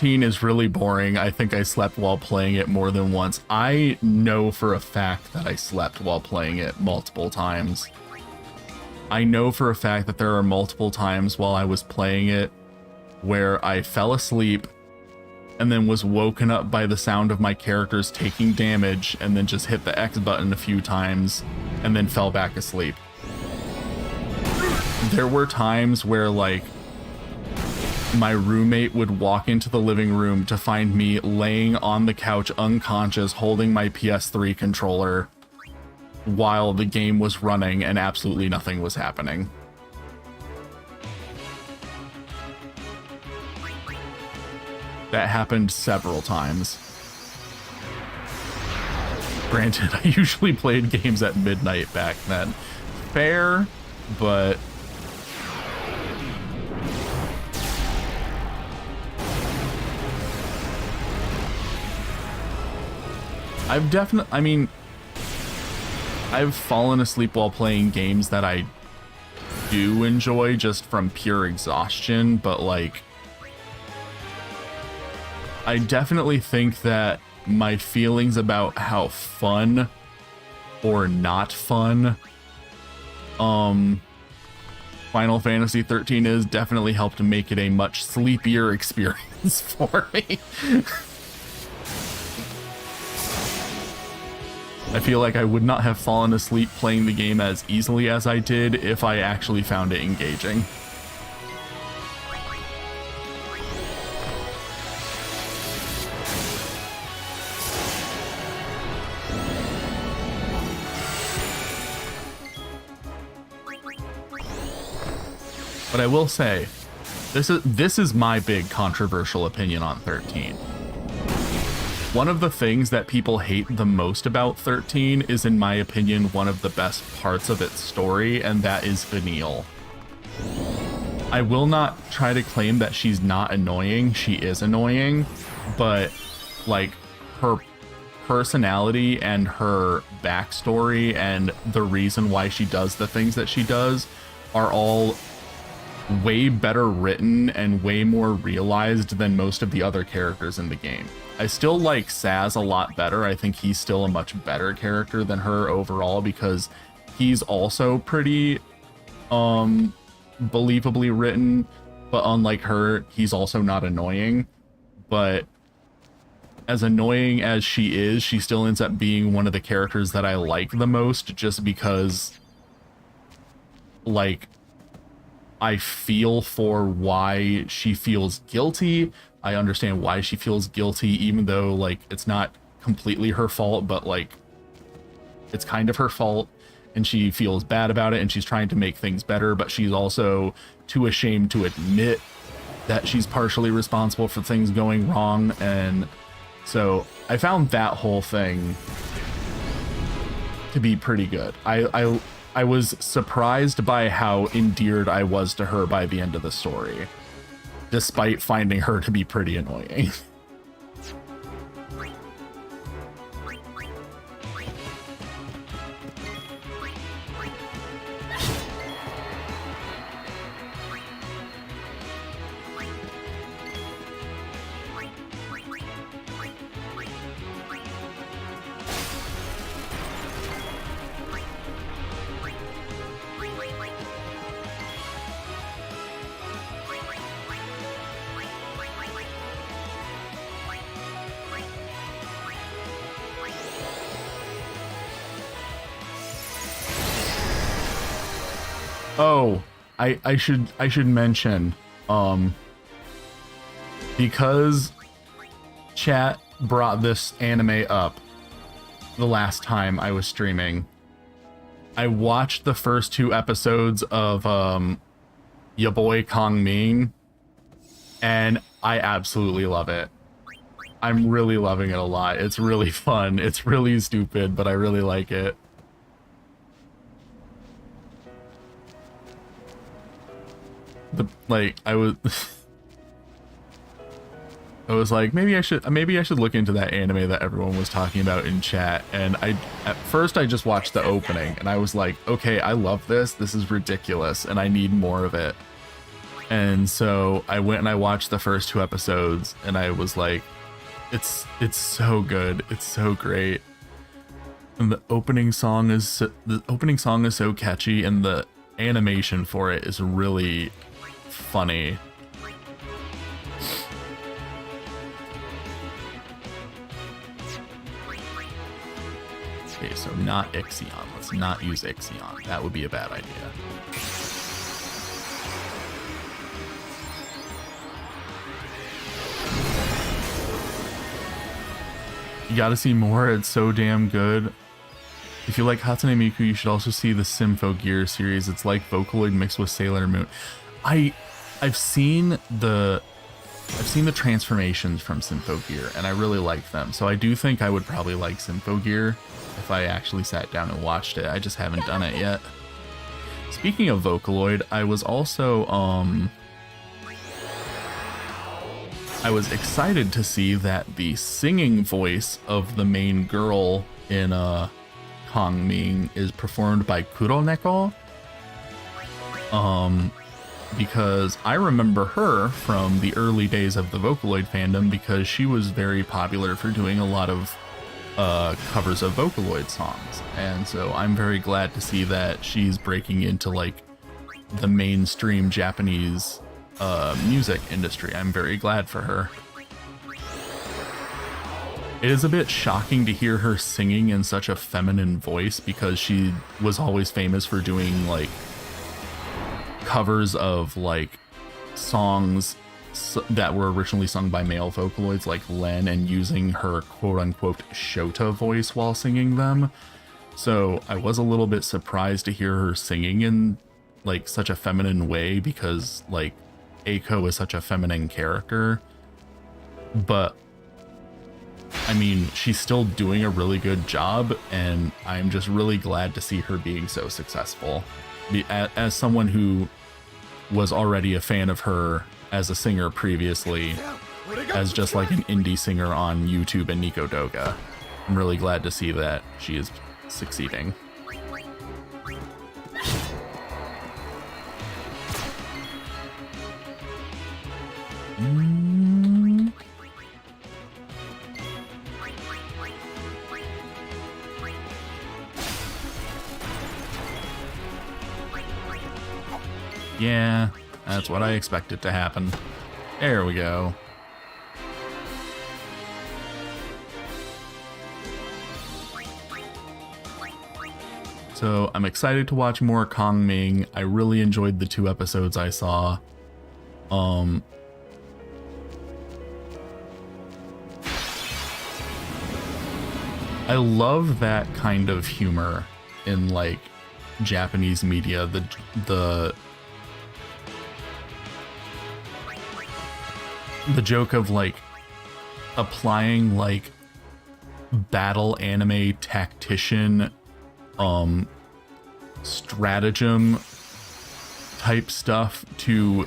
Is really boring. I think I slept while playing it more than once. I know for a fact that I slept while playing it multiple times. I know for a fact that there are multiple times while I was playing it where I fell asleep and then was woken up by the sound of my characters taking damage, and then just hit the X button a few times and then fell back asleep. There were times where, like, my roommate would walk into the living room to find me laying on the couch unconscious holding my PS3 controller while the game was running and absolutely nothing was happening. That happened several times. Granted, I usually played games at midnight back then. Fair, but I've fallen asleep while playing games that I do enjoy just from pure exhaustion, but, like, I definitely think that my feelings about how fun or not fun Final Fantasy 13 is definitely helped make it a much sleepier experience for me. I feel like I would not have fallen asleep playing the game as easily as I did if I actually found it engaging. But I will say, this is my big controversial opinion on 13. One of the things that people hate the most about 13 is, in my opinion, one of the best parts of its story, and that is Vanille. I will not try to claim that she's not annoying. She is annoying, but like her personality and her backstory and the reason why she does the things that she does are all way better written and way more realized than most of the other characters in the game. I still like Saz a lot better. I think he's still a much better character than her overall because he's also pretty believably written, but unlike her, he's also not annoying. But as annoying as she is, she still ends up being one of the characters that I like the most, just because like I feel for why she feels guilty. I understand why she feels guilty, even though like it's not completely her fault, but like it's kind of her fault, and she feels bad about it, and she's trying to make things better, but she's also too ashamed to admit that she's partially responsible for things going wrong. And so I found that whole thing to be pretty good. I was surprised by how endeared I was to her by the end of the story, despite finding her to be pretty annoying. Oh, I should mention, because chat brought this anime up the last time I was streaming, I watched the first 2 episodes of ya boy Kong Ming, and I absolutely love it. I'm really loving it a lot. It's really fun. It's really stupid, but I really like it. I was like, maybe I should look into that anime that everyone was talking about in chat. And at first I just watched the opening and I was like, okay, I love this. This is ridiculous and I need more of it. And so I went and I watched the first 2 episodes and I was like, it's so good. It's so great. And the opening song is so catchy, and the animation for it is really funny. Okay, so not Ixion. Let's not use Ixion. That would be a bad idea. You gotta see more. It's so damn good. If you like Hatsune Miku, you should also see the Symphogear series. It's like Vocaloid mixed with Sailor Moon. I've seen the transformations from Symphogear, and I really like them. So I do think I would probably like Symphogear if I actually sat down and watched it. I just haven't done it yet. Speaking of Vocaloid, I was also I was excited to see that the singing voice of the main girl in Kong Ming is performed by Kuroneko. Because I remember her from the early days of the Vocaloid fandom, because she was very popular for doing a lot of covers of Vocaloid songs. And so I'm very glad to see that she's breaking into like the mainstream Japanese music industry. I'm very glad for her. It is a bit shocking to hear her singing in such a feminine voice because she was always famous for doing like covers of like songs that were originally sung by male vocaloids like Len and using her quote-unquote Shota voice while singing them. So I was a little bit surprised to hear her singing in like such a feminine way because like Eiko is such a feminine character. But I mean, she's still doing a really good job, and I'm just really glad to see her being so successful. As someone who was already a fan of her as a singer previously, as just like an indie singer on YouTube and Nico Doga, I'm really glad to see that she is succeeding. Yeah, that's what I expected to happen. There we go. So I'm excited to watch more Kong Ming. I really enjoyed the 2 episodes I saw. I love that kind of humor in like Japanese media. The joke of like applying like battle anime tactician stratagem type stuff to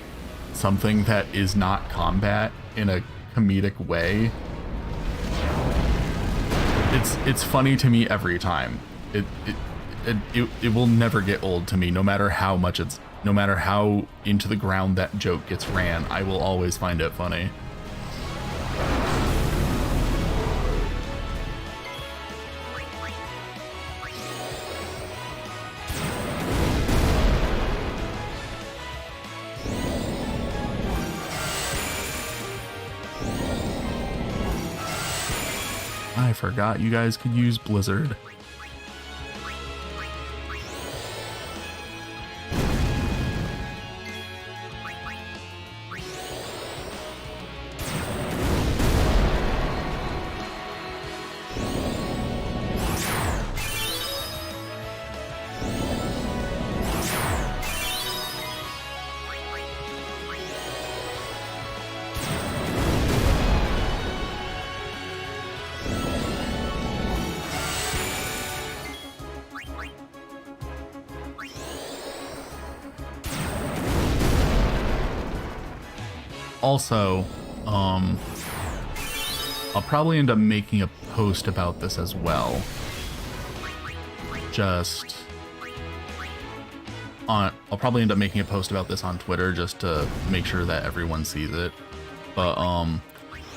something that is not combat in a comedic way. It's funny to me every time. It will never get old to me, no matter how into the ground that joke gets ran. I will always find it funny. I forgot you guys could use Blizzard. Also, I'll probably end up making a post about this as well. I'll probably end up making a post about this on Twitter just to make sure that everyone sees it. But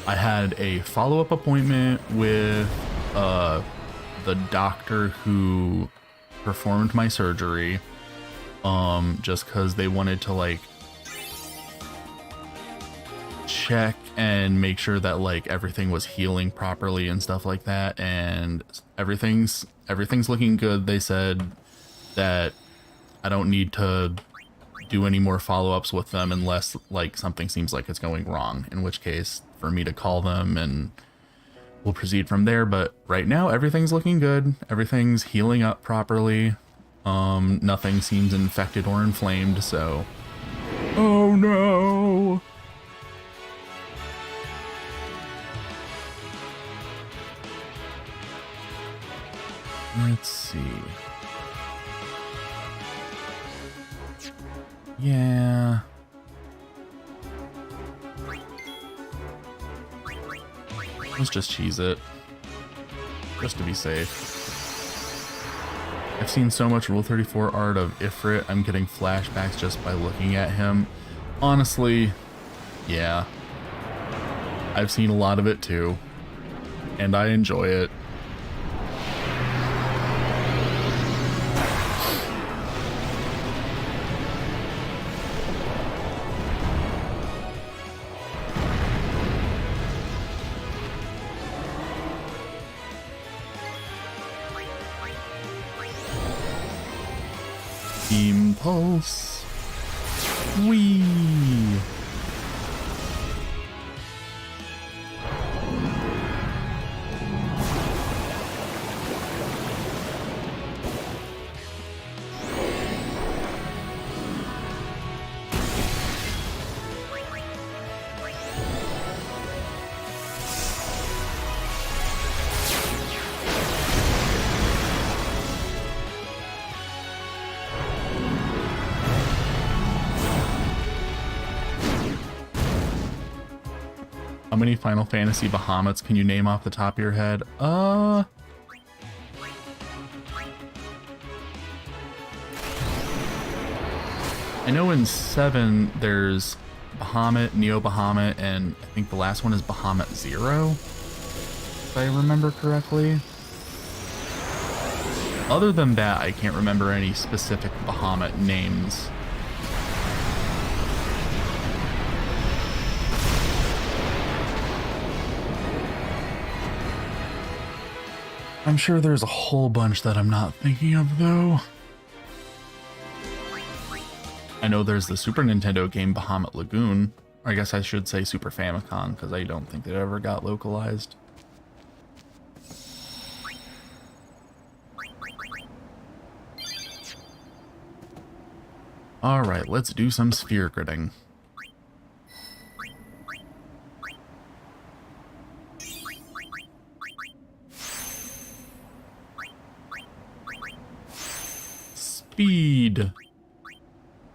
I had a follow-up appointment with the doctor who performed my surgery, just because they wanted to like check and make sure that like everything was healing properly and stuff like that, and everything's looking good. They said that I don't need to do any more follow-ups with them unless like something seems like it's going wrong, in which case for me to call them and we'll proceed from there. But right now everything's looking good, everything's healing up properly, nothing seems infected or inflamed, so oh no. Let's see. Yeah. Let's just cheese it. Just to be safe. I've seen so much Rule 34 art of Ifrit, I'm getting flashbacks just by looking at him. Honestly, yeah. I've seen a lot of it too. And I enjoy it. Impulse. Whee! How many Final Fantasy Bahamut's can you name off the top of your head? I know in 7 there's Bahamut, Neo Bahamut, and I think the last one is Bahamut Zero, if I remember correctly. Other than that, I can't remember any specific Bahamut names. I'm sure there's a whole bunch that I'm not thinking of, though. I know there's the Super Nintendo game Bahamut Lagoon. Or I guess I should say Super Famicom, because I don't think it ever got localized. Alright, let's do some sphere gridding. Speed.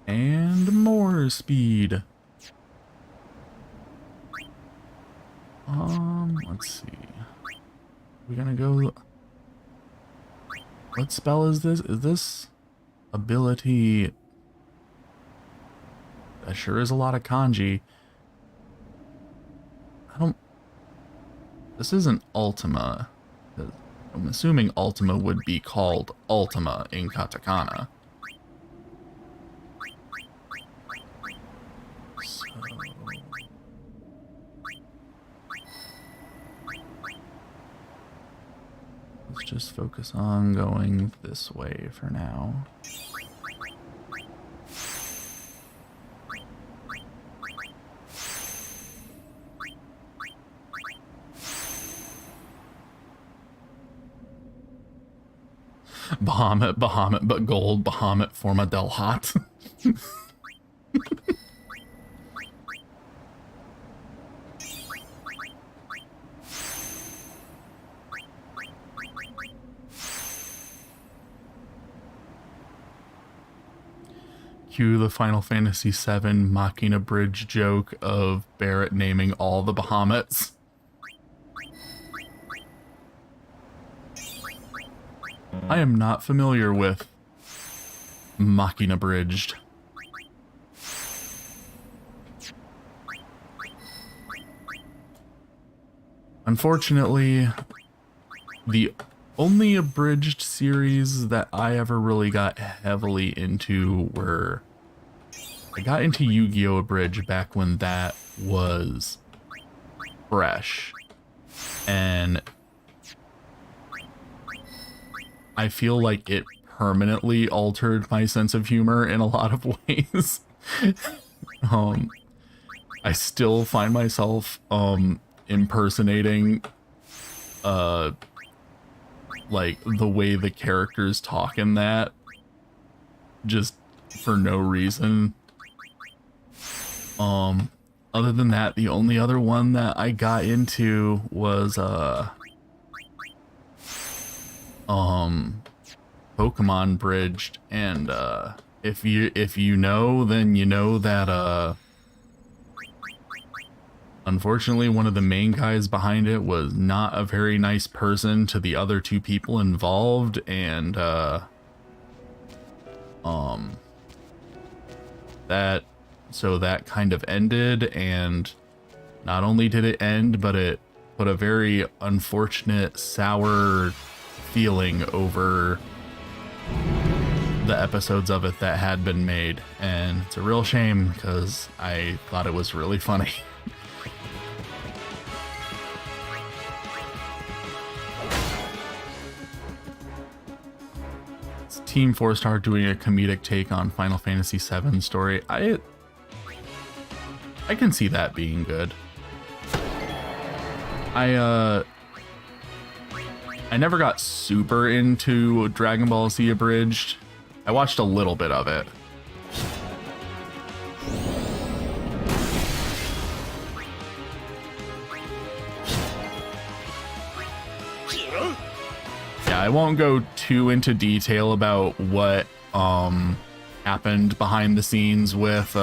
And more speed. Let's see. We're gonna go... What spell is this? Is this ability... That sure is a lot of kanji. This isn't Ultima. I'm assuming Ultima would be called Ultima in katakana. So... Let's just focus on going this way for now. Bahamut, Bahamut, but gold, Bahamut, Forma del Hot. Cue the Final Fantasy VII Machina Bridge joke of Barrett naming all the Bahamuts. I am not familiar with Machina Bridged. Unfortunately, the only abridged series that I ever really got heavily into were... I got into Yu-Gi-Oh! Abridged back when that was fresh. And I feel like it permanently altered my sense of humor in a lot of ways. I still find myself impersonating like the way the characters talk in that, just for no reason. Other than that, the only other one that I got into was Pokemon Bridged, and if you know, then you know that unfortunately one of the main guys behind it was not a very nice person to the other two people involved, and that kind of ended, and not only did it end, but it put a very unfortunate sour feeling over the episodes of it that had been made, and it's a real shame because I thought it was really funny. Let's Team 4-Star doing a comedic take on Final Fantasy VII story. I can see that being good. I never got super into Dragon Ball Z Abridged. I watched a little bit of it. Yeah, I won't go too into detail about what happened behind the scenes with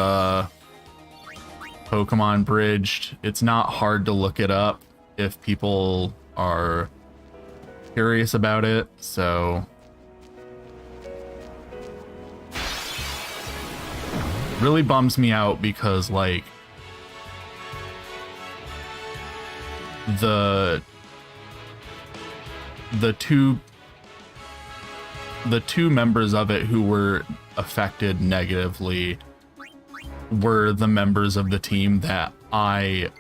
Pokemon Bridged. It's not hard to look it up if people are curious about it, so really bums me out because like the two members of it who were affected negatively were the members of the team that I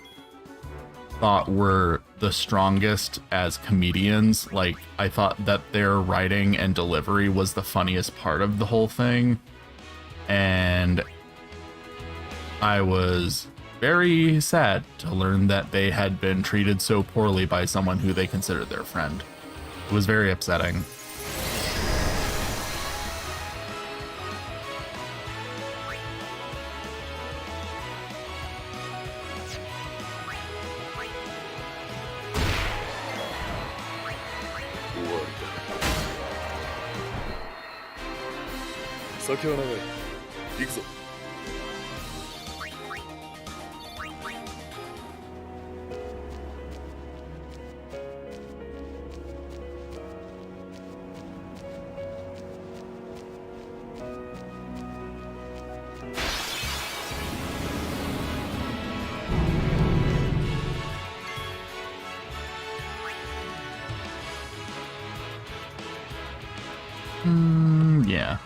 thought were the strongest as comedians. Like, I thought that their writing and delivery was the funniest part of the whole thing, and I was very sad to learn that they had been treated so poorly by someone who they considered their friend. It was very upsetting. Yeah.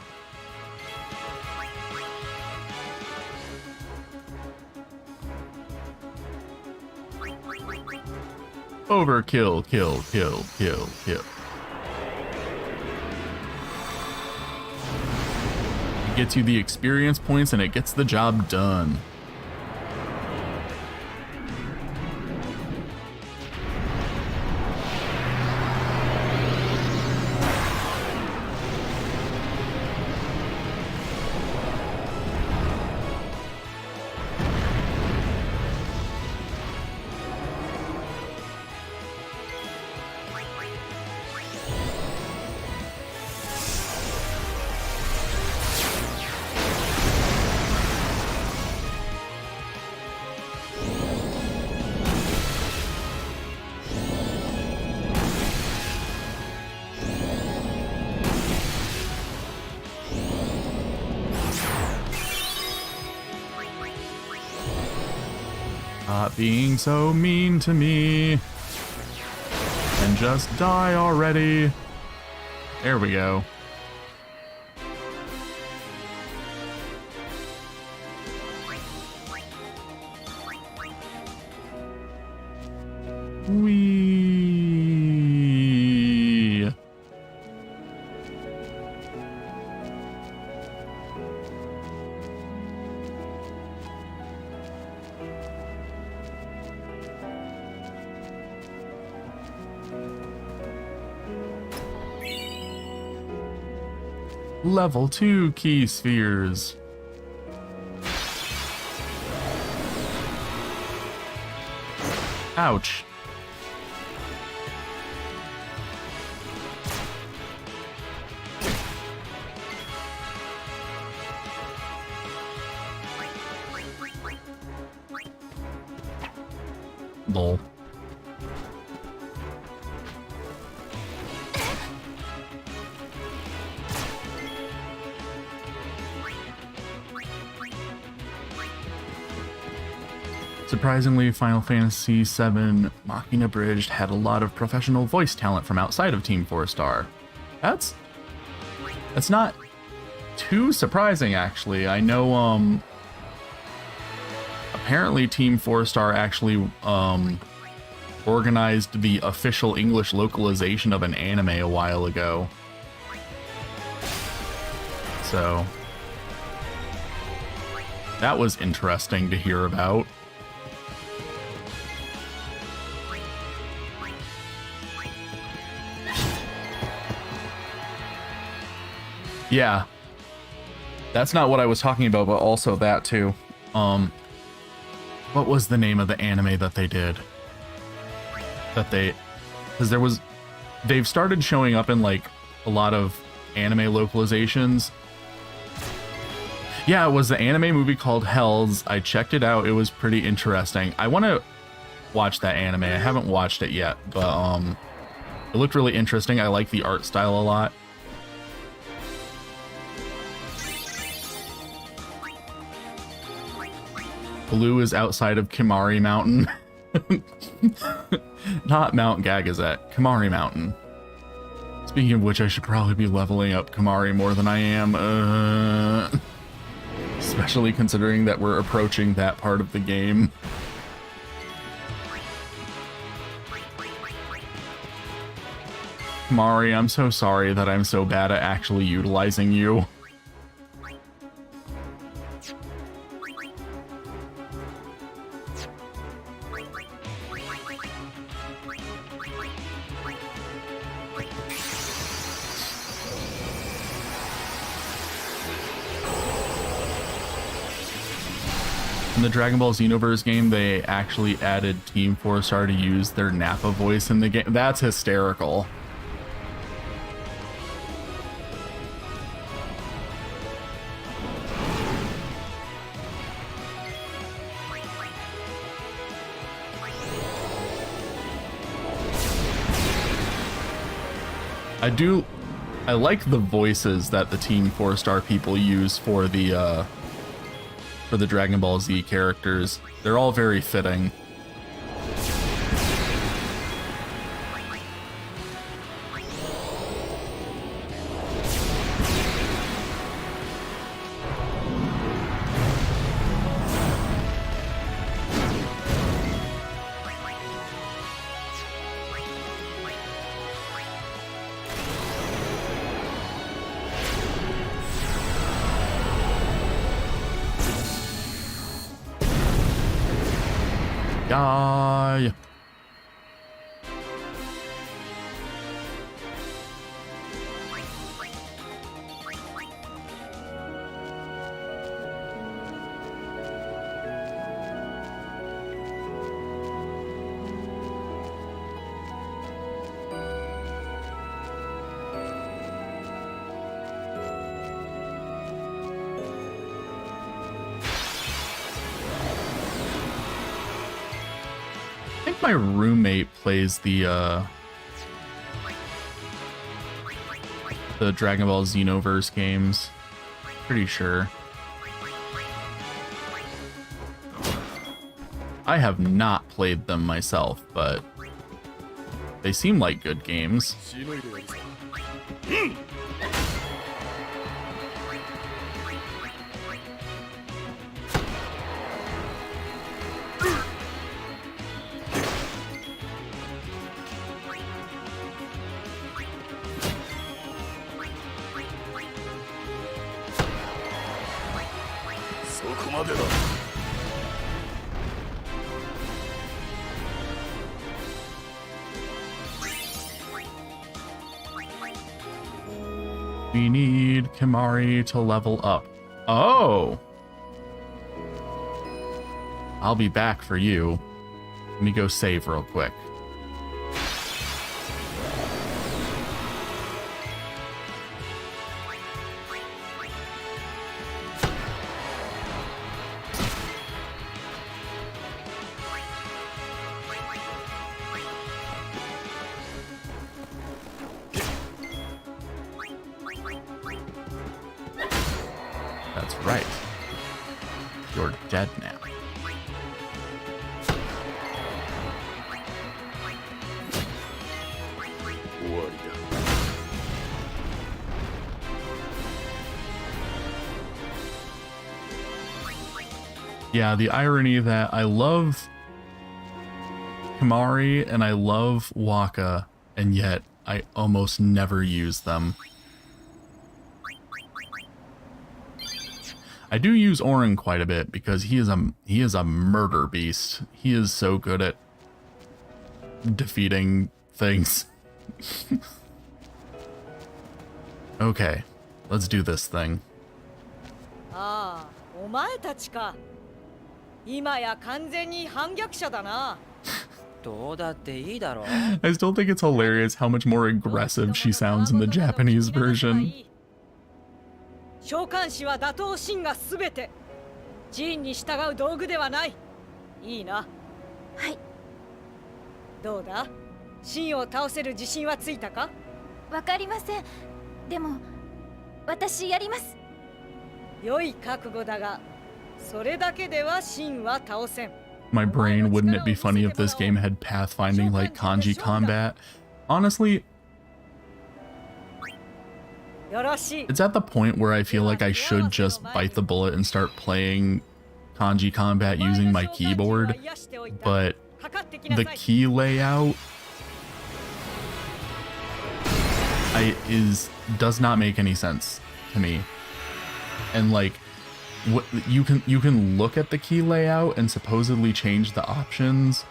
Overkill, kill, kill, kill, kill. It gets you the experience points and it gets the job done. Stop being so mean to me. And just die already. There we go. Wee. Level 2 key spheres. Ouch. Lol. Surprisingly, Final Fantasy VII Machina Bridged had a lot of professional voice talent from outside of Team 4-Star. That's not too surprising, actually. I know, apparently Team 4-Star actually, organized the official English localization of an anime a while ago. So that was interesting to hear about. Yeah. That's not what I was talking about, but also that too. What was the name of the anime that they did? Because they've started showing up in like a lot of anime localizations. Yeah, it was the anime movie called Hells. I checked it out. It was pretty interesting. I want to watch that anime. I haven't watched it yet, but it looked really interesting. I like the art style a lot. Blue is outside of Kimari Mountain. Not Mount Gagazet, Kimari Mountain. Speaking of which, I should probably be leveling up Kimari more than I am. Especially considering that we're approaching that part of the game. Kimari, I'm so sorry that I'm so bad at actually utilizing you. In the Dragon Ball Xenoverse game, they actually added Team 4-Star to use their Nappa voice in the game. That's hysterical. I like the voices that the Team 4-Star people use for the Dragon Ball Z characters. They're all very fitting. Die. My roommate plays the Dragon Ball Xenoverse games. Pretty sure. I have not played them myself, but they seem like good games. We need Kimari to level up. Oh! I'll be back for you. Let me go save real quick. That's right. You're dead now. Yeah, the irony that I love Kimari and I love Waka, and yet I almost never use them. I do use Orin quite a bit because he is a murder beast. He is so good at defeating things. Okay, let's do this thing. ああ、お前たちか。今や完全に反逆者だな。どうだっていいだろう。 I still think it's hilarious how much more aggressive she sounds in the Japanese version. 召喚士は打倒神がすべて。ジーンに従う道具ではない。いいな。はい。どうだ？神を倒せる自信はついたか？わかりません。でも私やります。良い覚悟だが、それだけでは神は倒せん。 My brain, wouldn't it be funny if this game had pathfinding like kanji combat? Honestly, よろしい。 it's at the point where I feel like I should just bite the bullet and start playing kanji combat using my keyboard, but the key layout does not make any sense to me. And like what you can look at the key layout and supposedly change the options,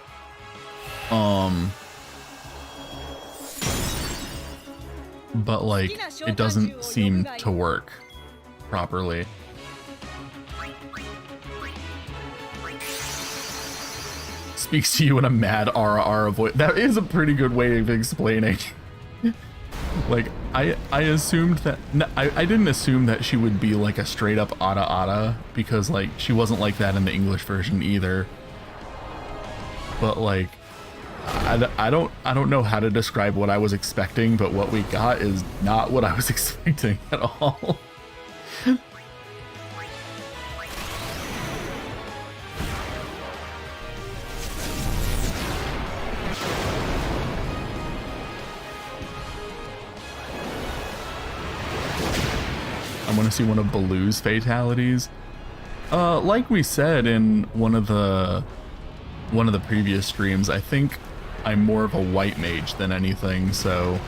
but like it doesn't seem to work properly. Speaks to you in a mad ara voice. That is a pretty good way of explaining. Like I assumed that I didn't assume that she would be like a straight up ara because like she wasn't like that in the English version either. But like I don't know how to describe what I was expecting, but what we got is not what I was expecting at all. I want to see one of Baloo's fatalities. Like we said in one of the previous streams, I think I'm more of a white mage than anything, so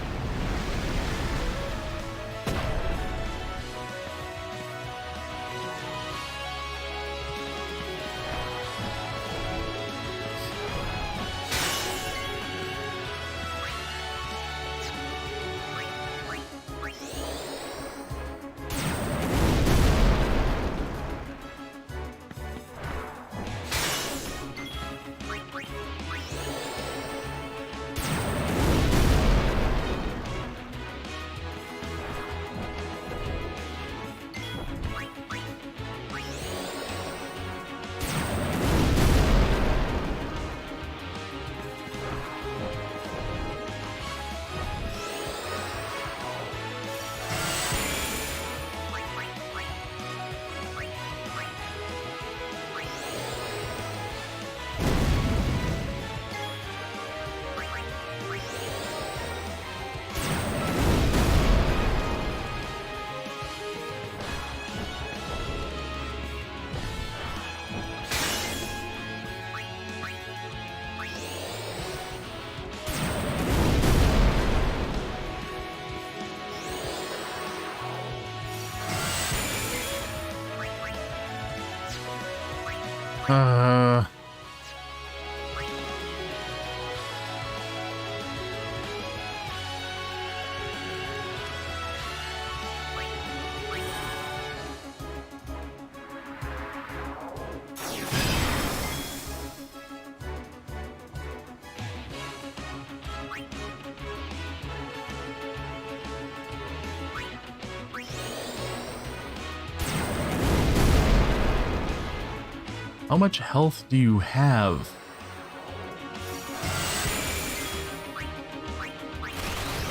how much health do you have?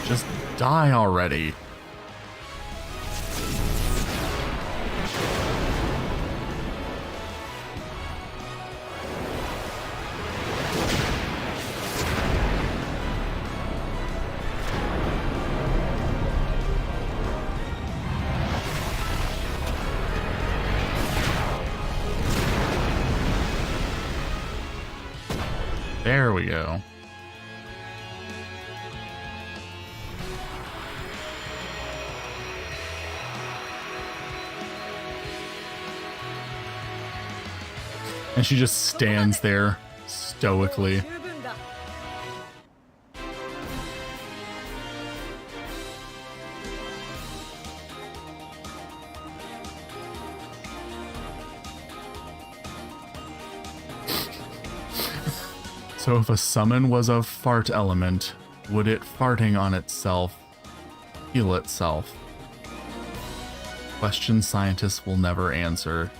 Just die already. There we go. And she just stands there stoically. 十分だ。 So if a summon was a fart element, would it farting on itself heal itself? Question scientists will never answer.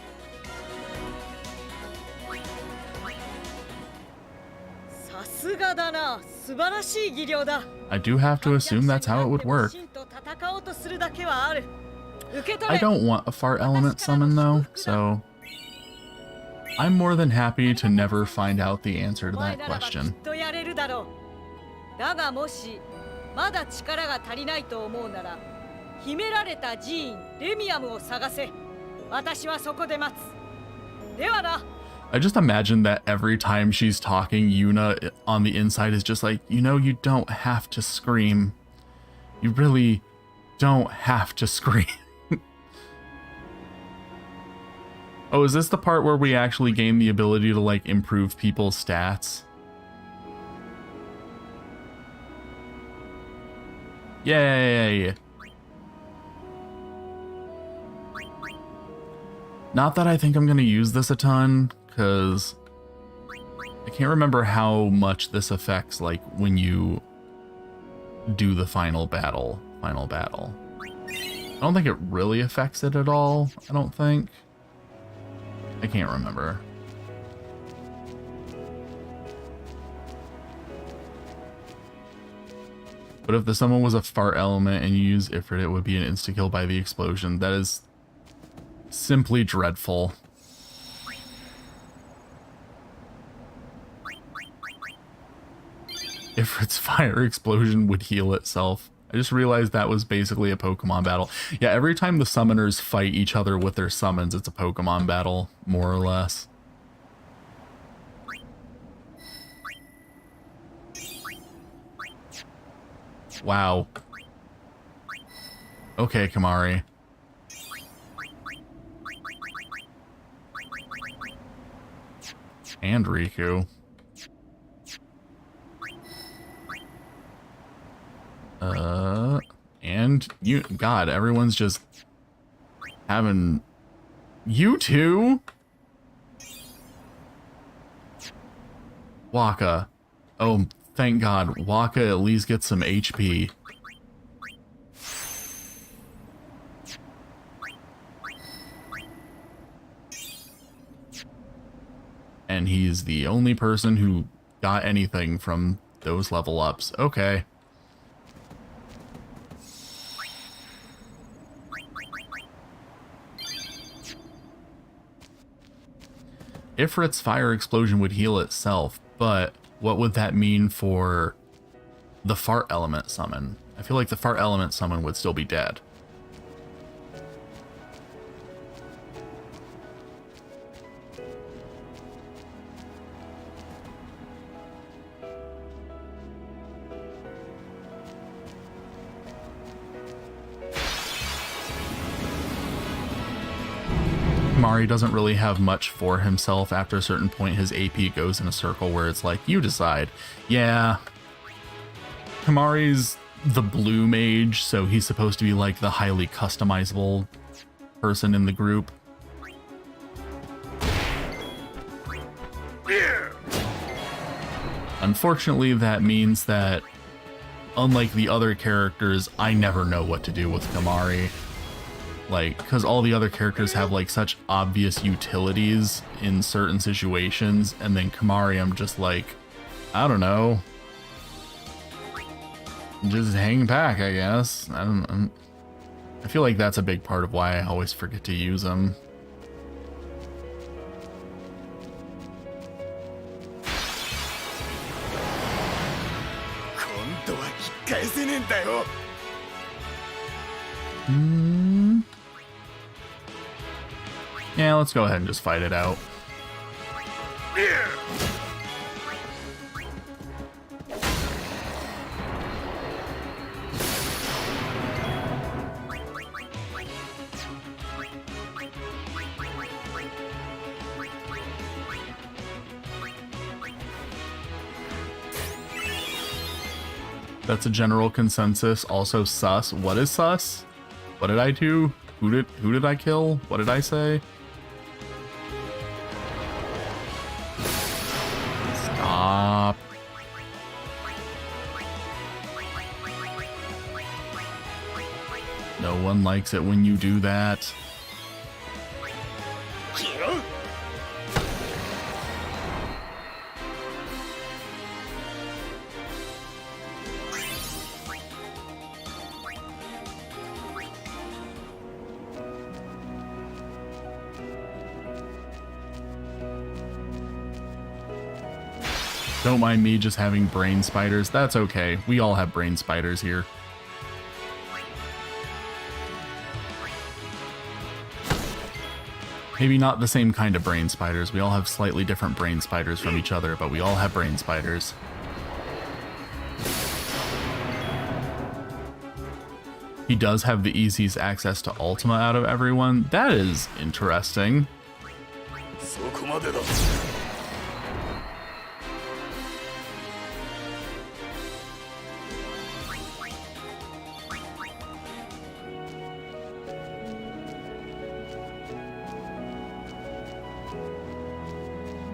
さすがだな。素晴らしい技量だ。 I do have to assume that's how it would work. 真と戦おうとするだけはある。受け取れ。 I don't want a fart element summon though, so I'm more than happy to never find out the answer to お前 that ならばきっ question. とやれるだろう。だがもしまだ力が足りないと思うなら、秘められた寺院レミアムを探せ。私はそこで待つ。ではな。 I just imagine that every time she's talking, Yuna on the inside is just like, you know, you don't have to scream. You really don't have to scream. Oh, is this the part where we actually gain the ability to, like, improve people's stats? Yay! Not that I think I'm gonna use this a ton, because I can't remember how much this affects, like, when you do the final battle. I don't think it really affects it at all, I don't think. I can't remember. But if the summon was a fart element and you use Ifrit, it would be an insta-kill by the explosion. That is simply dreadful. Ifrit's fire explosion would heal itself. I just realized that was basically a Pokemon battle. Yeah, every time the summoners fight each other with their summons, it's a Pokemon battle, more or less. Wow. Okay, Kamari. And Riku. And you, God, everyone's just having you two. Waka. Oh, thank God. Waka at least gets some HP. And he's the only person who got anything from those level ups. Okay. Ifrit's fire explosion would heal itself, but what would that mean for the fart element summon? I feel like the fart element summon would still be dead. Mari doesn't really have much for himself. After a certain point, his AP goes in a circle where it's like, you decide. Yeah. Kamari's the blue mage, so he's supposed to be like the highly customizable person in the group. Unfortunately, that means that, unlike the other characters, I never know what to do with Kamari. Like, because all the other characters have, like, such obvious utilities in certain situations, and then Kamari, I'm just like, I don't know. Just hang back, I guess. I feel like that's a big part of why I always forget to use him. Yeah, let's go ahead and just fight it out. That's a general consensus. Also sus. What is sus? What did I do? Who did I kill? What did I say? Stop. No one likes it when you do that. Don't mind me just having brain spiders. That's okay. We all have brain spiders here. Maybe not the same kind of brain spiders. We all have slightly different brain spiders from each other, but we all have brain spiders. He does have the easiest access to Ultima out of everyone. That is interesting. そこまでだ。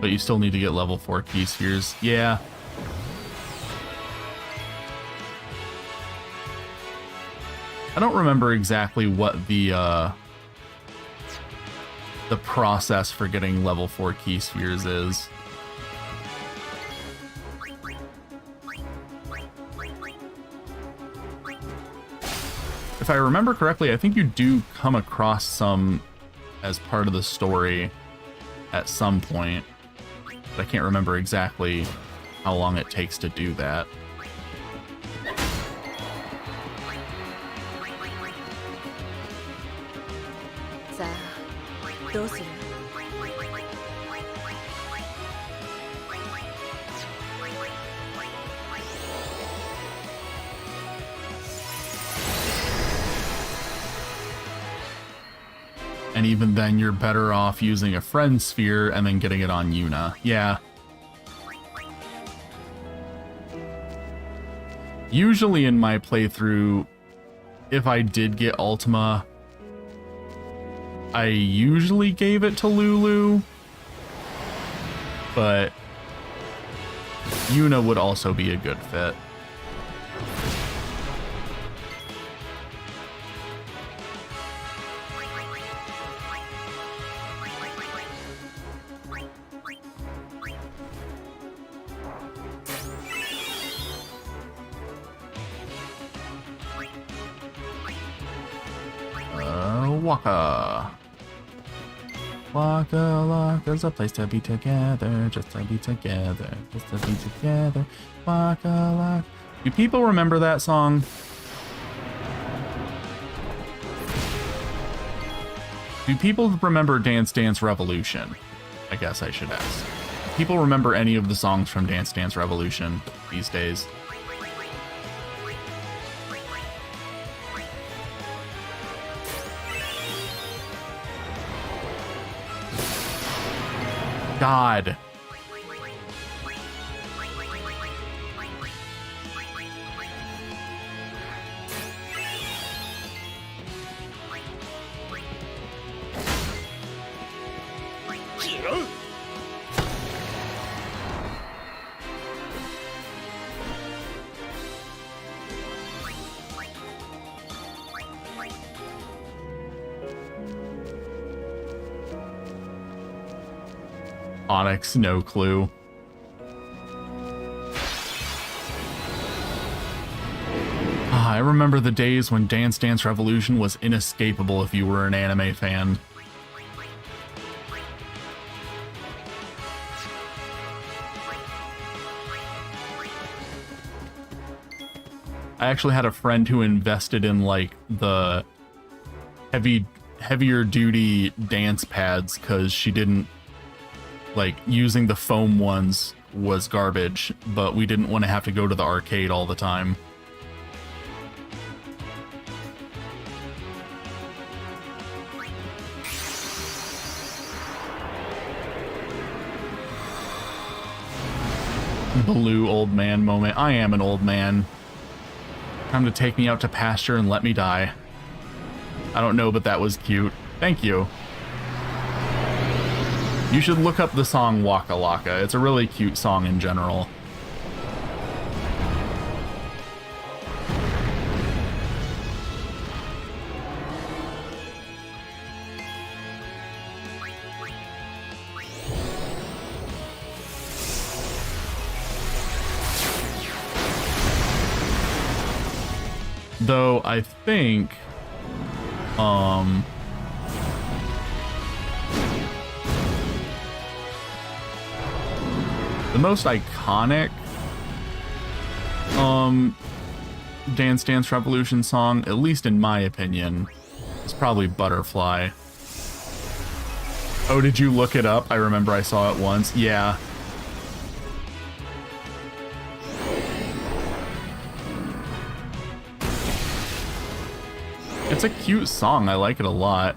But you still need to get level 4 key spheres. Yeah. I don't remember exactly what the process for getting level 4 key spheres is. If I remember correctly, I think you do come across some as part of the story at some point. But I can't remember exactly how long it takes to do that. And even then, you're better off using a friend sphere and then getting it on Yuna. Yeah. Usually in my playthrough, if I did get Ultima, I usually gave it to Lulu. But Yuna would also be a good fit. Waka. Waka Waka's a place to be together, just to be together, just to be together. Waka Waka. Do people remember that song? Do people remember Dance Dance Revolution? I guess I should ask. Do people remember any of the songs from Dance Dance Revolution these days? God. Onyx, no clue. I remember the days when Dance Dance Revolution was inescapable if you were an anime fan. I actually had a friend who invested in like the heavier duty dance pads because she didn't like using the foam ones was garbage, but we didn't want to have to go to the arcade all the time. Blue old man moment. I am an old man. Time to take me out to pasture and let me die. I don't know, but that was cute. Thank you. You should look up the song Waka Laka. It's a really cute song in general. Though I think the most iconic Dance Dance Revolution song, at least in my opinion, is probably Butterfly. Oh, did you look it up? I remember I saw it once. Yeah. It's a cute song. I like it a lot.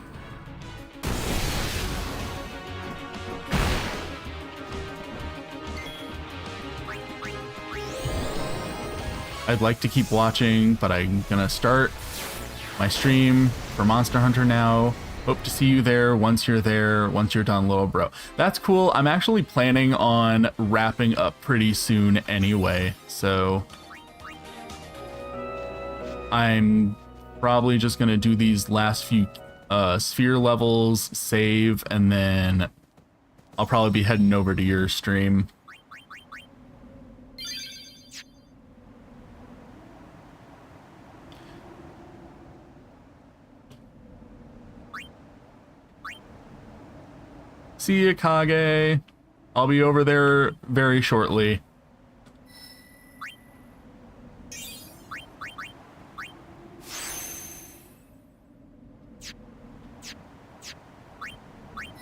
I'd like to keep watching, but I'm gonna start my stream for Monster Hunter now. Hope to see you there once you're done, little bro. That's cool. I'm actually planning on wrapping up pretty soon anyway, so I'm probably just gonna do these last few sphere levels, save, and then I'll probably be heading over to your stream. See ya, Kage. I'll be over there very shortly.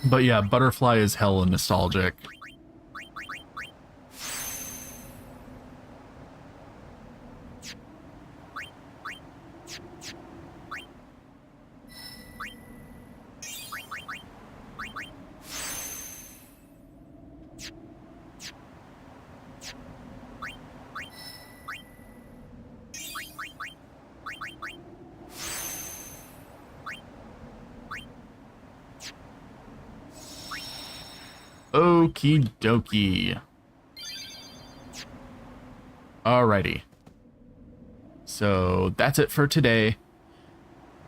But yeah, Butterfly is hella nostalgic. Okie dokie. Alrighty. So that's it for today.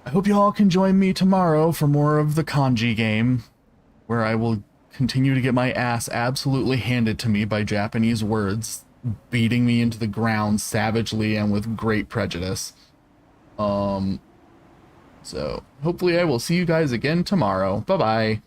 I hope you all can join me tomorrow for more of the kanji game, where I will continue to get my ass absolutely handed to me by Japanese words, beating me into the ground savagely and with great prejudice. So hopefully I will see you guys again tomorrow. Bye-bye.